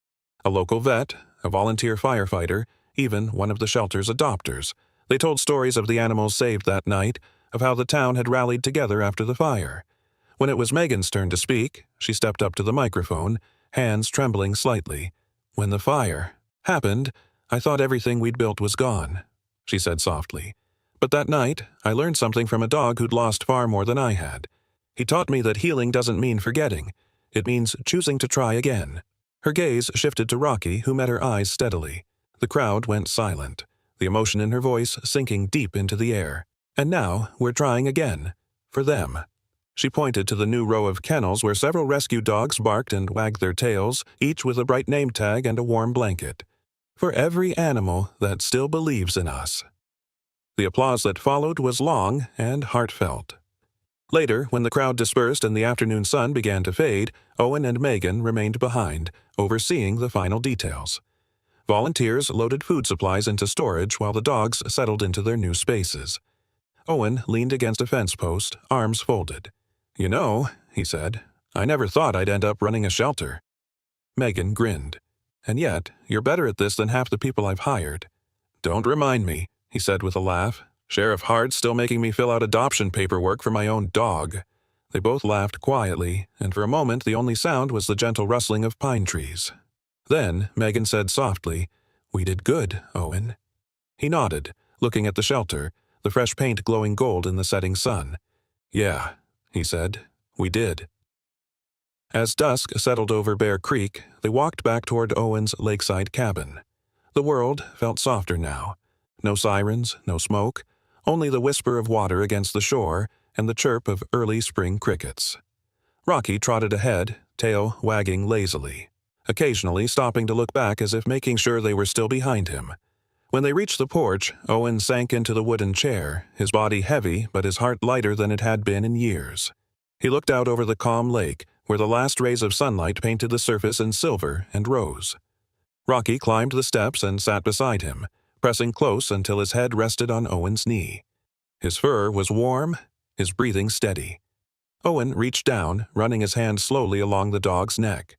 A local vet, a volunteer firefighter, even one of the shelter's adopters. They told stories of the animals saved that night, of how the town had rallied together after the fire. When it was Megan's turn to speak, she stepped up to the microphone, hands trembling slightly. "When the fire happened, I thought everything we'd built was gone," she said softly. "But that night, I learned something from a dog who'd lost far more than I had. He taught me that healing doesn't mean forgetting. It means choosing to try again." Her gaze shifted to Rocky, who met her eyes steadily. The crowd went silent, the emotion in her voice sinking deep into the air. "And now, we're trying again. For them." She pointed to the new row of kennels where several rescue dogs barked and wagged their tails, each with a bright name tag and a warm blanket. "For every animal that still believes in us." The applause that followed was long and heartfelt. Later, when the crowd dispersed and the afternoon sun began to fade, Owen and Megan remained behind, overseeing the final details. Volunteers loaded food supplies into storage while the dogs settled into their new spaces. Owen leaned against a fence post, arms folded. "You know," he said, "I never thought I'd end up running a shelter." Megan grinned. "And yet, you're better at this than half the people I've hired." "Don't remind me," he said with a laugh. "Sheriff Hart's still making me fill out adoption paperwork for my own dog." They both laughed quietly, and for a moment the only sound was the gentle rustling of pine trees. Then Megan said softly, "We did good, Owen." He nodded, looking at the shelter, the fresh paint glowing gold in the setting sun. "Yeah," he said, "we did." As dusk settled over Bear Creek, they walked back toward Owen's lakeside cabin. The world felt softer now. No sirens, no smoke, only the whisper of water against the shore and the chirp of early spring crickets. Rocky trotted ahead, tail wagging lazily, occasionally stopping to look back as if making sure they were still behind him. When they reached the porch, Owen sank into the wooden chair, his body heavy but his heart lighter than it had been in years. He looked out over the calm lake, where the last rays of sunlight painted the surface in silver and rose. Rocky climbed the steps and sat beside him, pressing close until his head rested on Owen's knee. His fur was warm, his breathing steady. Owen reached down, running his hand slowly along the dog's neck.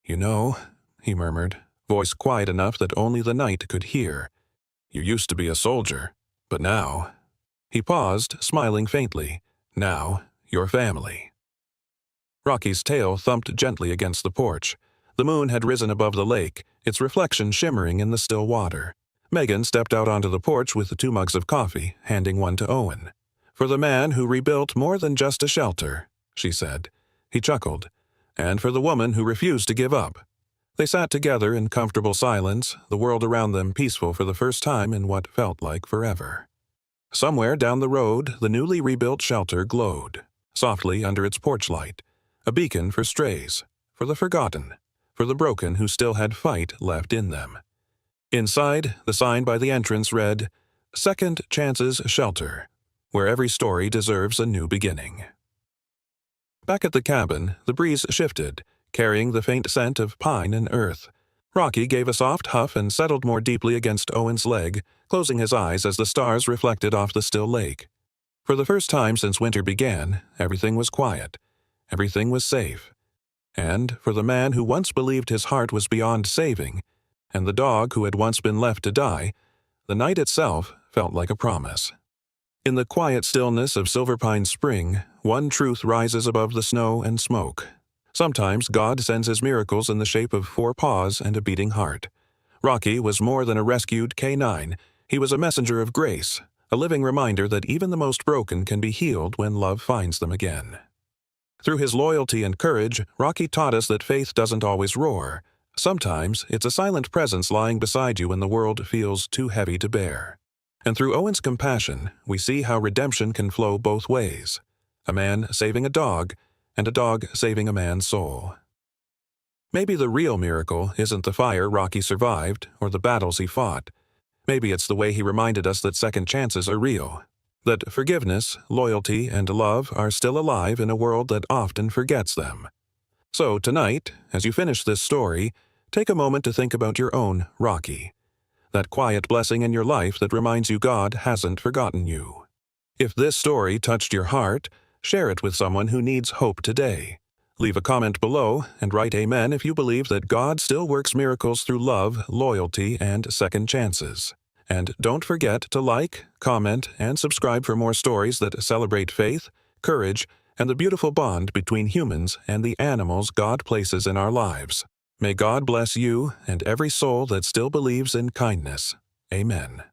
"You know," he murmured, voice quiet enough that only the night could hear, "you used to be a soldier, but now—" He paused, smiling faintly. "Now, you're family." Rocky's tail thumped gently against the porch. The moon had risen above the lake, its reflection shimmering in the still water. Megan stepped out onto the porch with 2 mugs of coffee, handing one to Owen. "For the man who rebuilt more than just a shelter," she said. he chuckled, and for the woman who refused to give up. They sat together in comfortable silence, the world around them peaceful for the first time in what felt like forever. Somewhere down the road, the newly rebuilt shelter glowed, softly under its porch light, a beacon for strays, for the forgotten, for the broken who still had fight left in them. Inside, the sign by the entrance read, "Second Chances Shelter, where every story deserves a new beginning." Back at the cabin, the breeze shifted, carrying the faint scent of pine and earth. Rocky gave a soft huff and settled more deeply against Owen's leg, closing his eyes as the stars reflected off the still lake. For the first time since winter began, everything was quiet. Everything was safe. And for the man who once believed his heart was beyond saving, and the dog who had once been left to die, the night itself felt like a promise. In the quiet stillness of Silverpine Spring, one truth rises above the snow and smoke. Sometimes God sends his miracles in the shape of 4 paws and a beating heart. Rocky was more than a rescued K9. He was a messenger of grace, a living reminder that even the most broken can be healed when love finds them again. Through his loyalty and courage, Rocky taught us that faith doesn't always roar. Sometimes it's a silent presence lying beside you when the world feels too heavy to bear. And through Owen's compassion, we see how redemption can flow both ways. A man saving a dog, and a dog saving a man's soul. Maybe the real miracle isn't the fire Rocky survived or the battles he fought. Maybe it's the way he reminded us that second chances are real, that forgiveness, loyalty, and love are still alive in a world that often forgets them. So tonight, as you finish this story, take a moment to think about your own Rocky, that quiet blessing in your life that reminds you God hasn't forgotten you. If this story touched your heart, share it with someone who needs hope today. Leave a comment below and write Amen if you believe that God still works miracles through love, loyalty, and second chances. And don't forget to like, comment, and subscribe for more stories that celebrate faith, courage, and the beautiful bond between humans and the animals God places in our lives. May God bless you and every soul that still believes in kindness. Amen.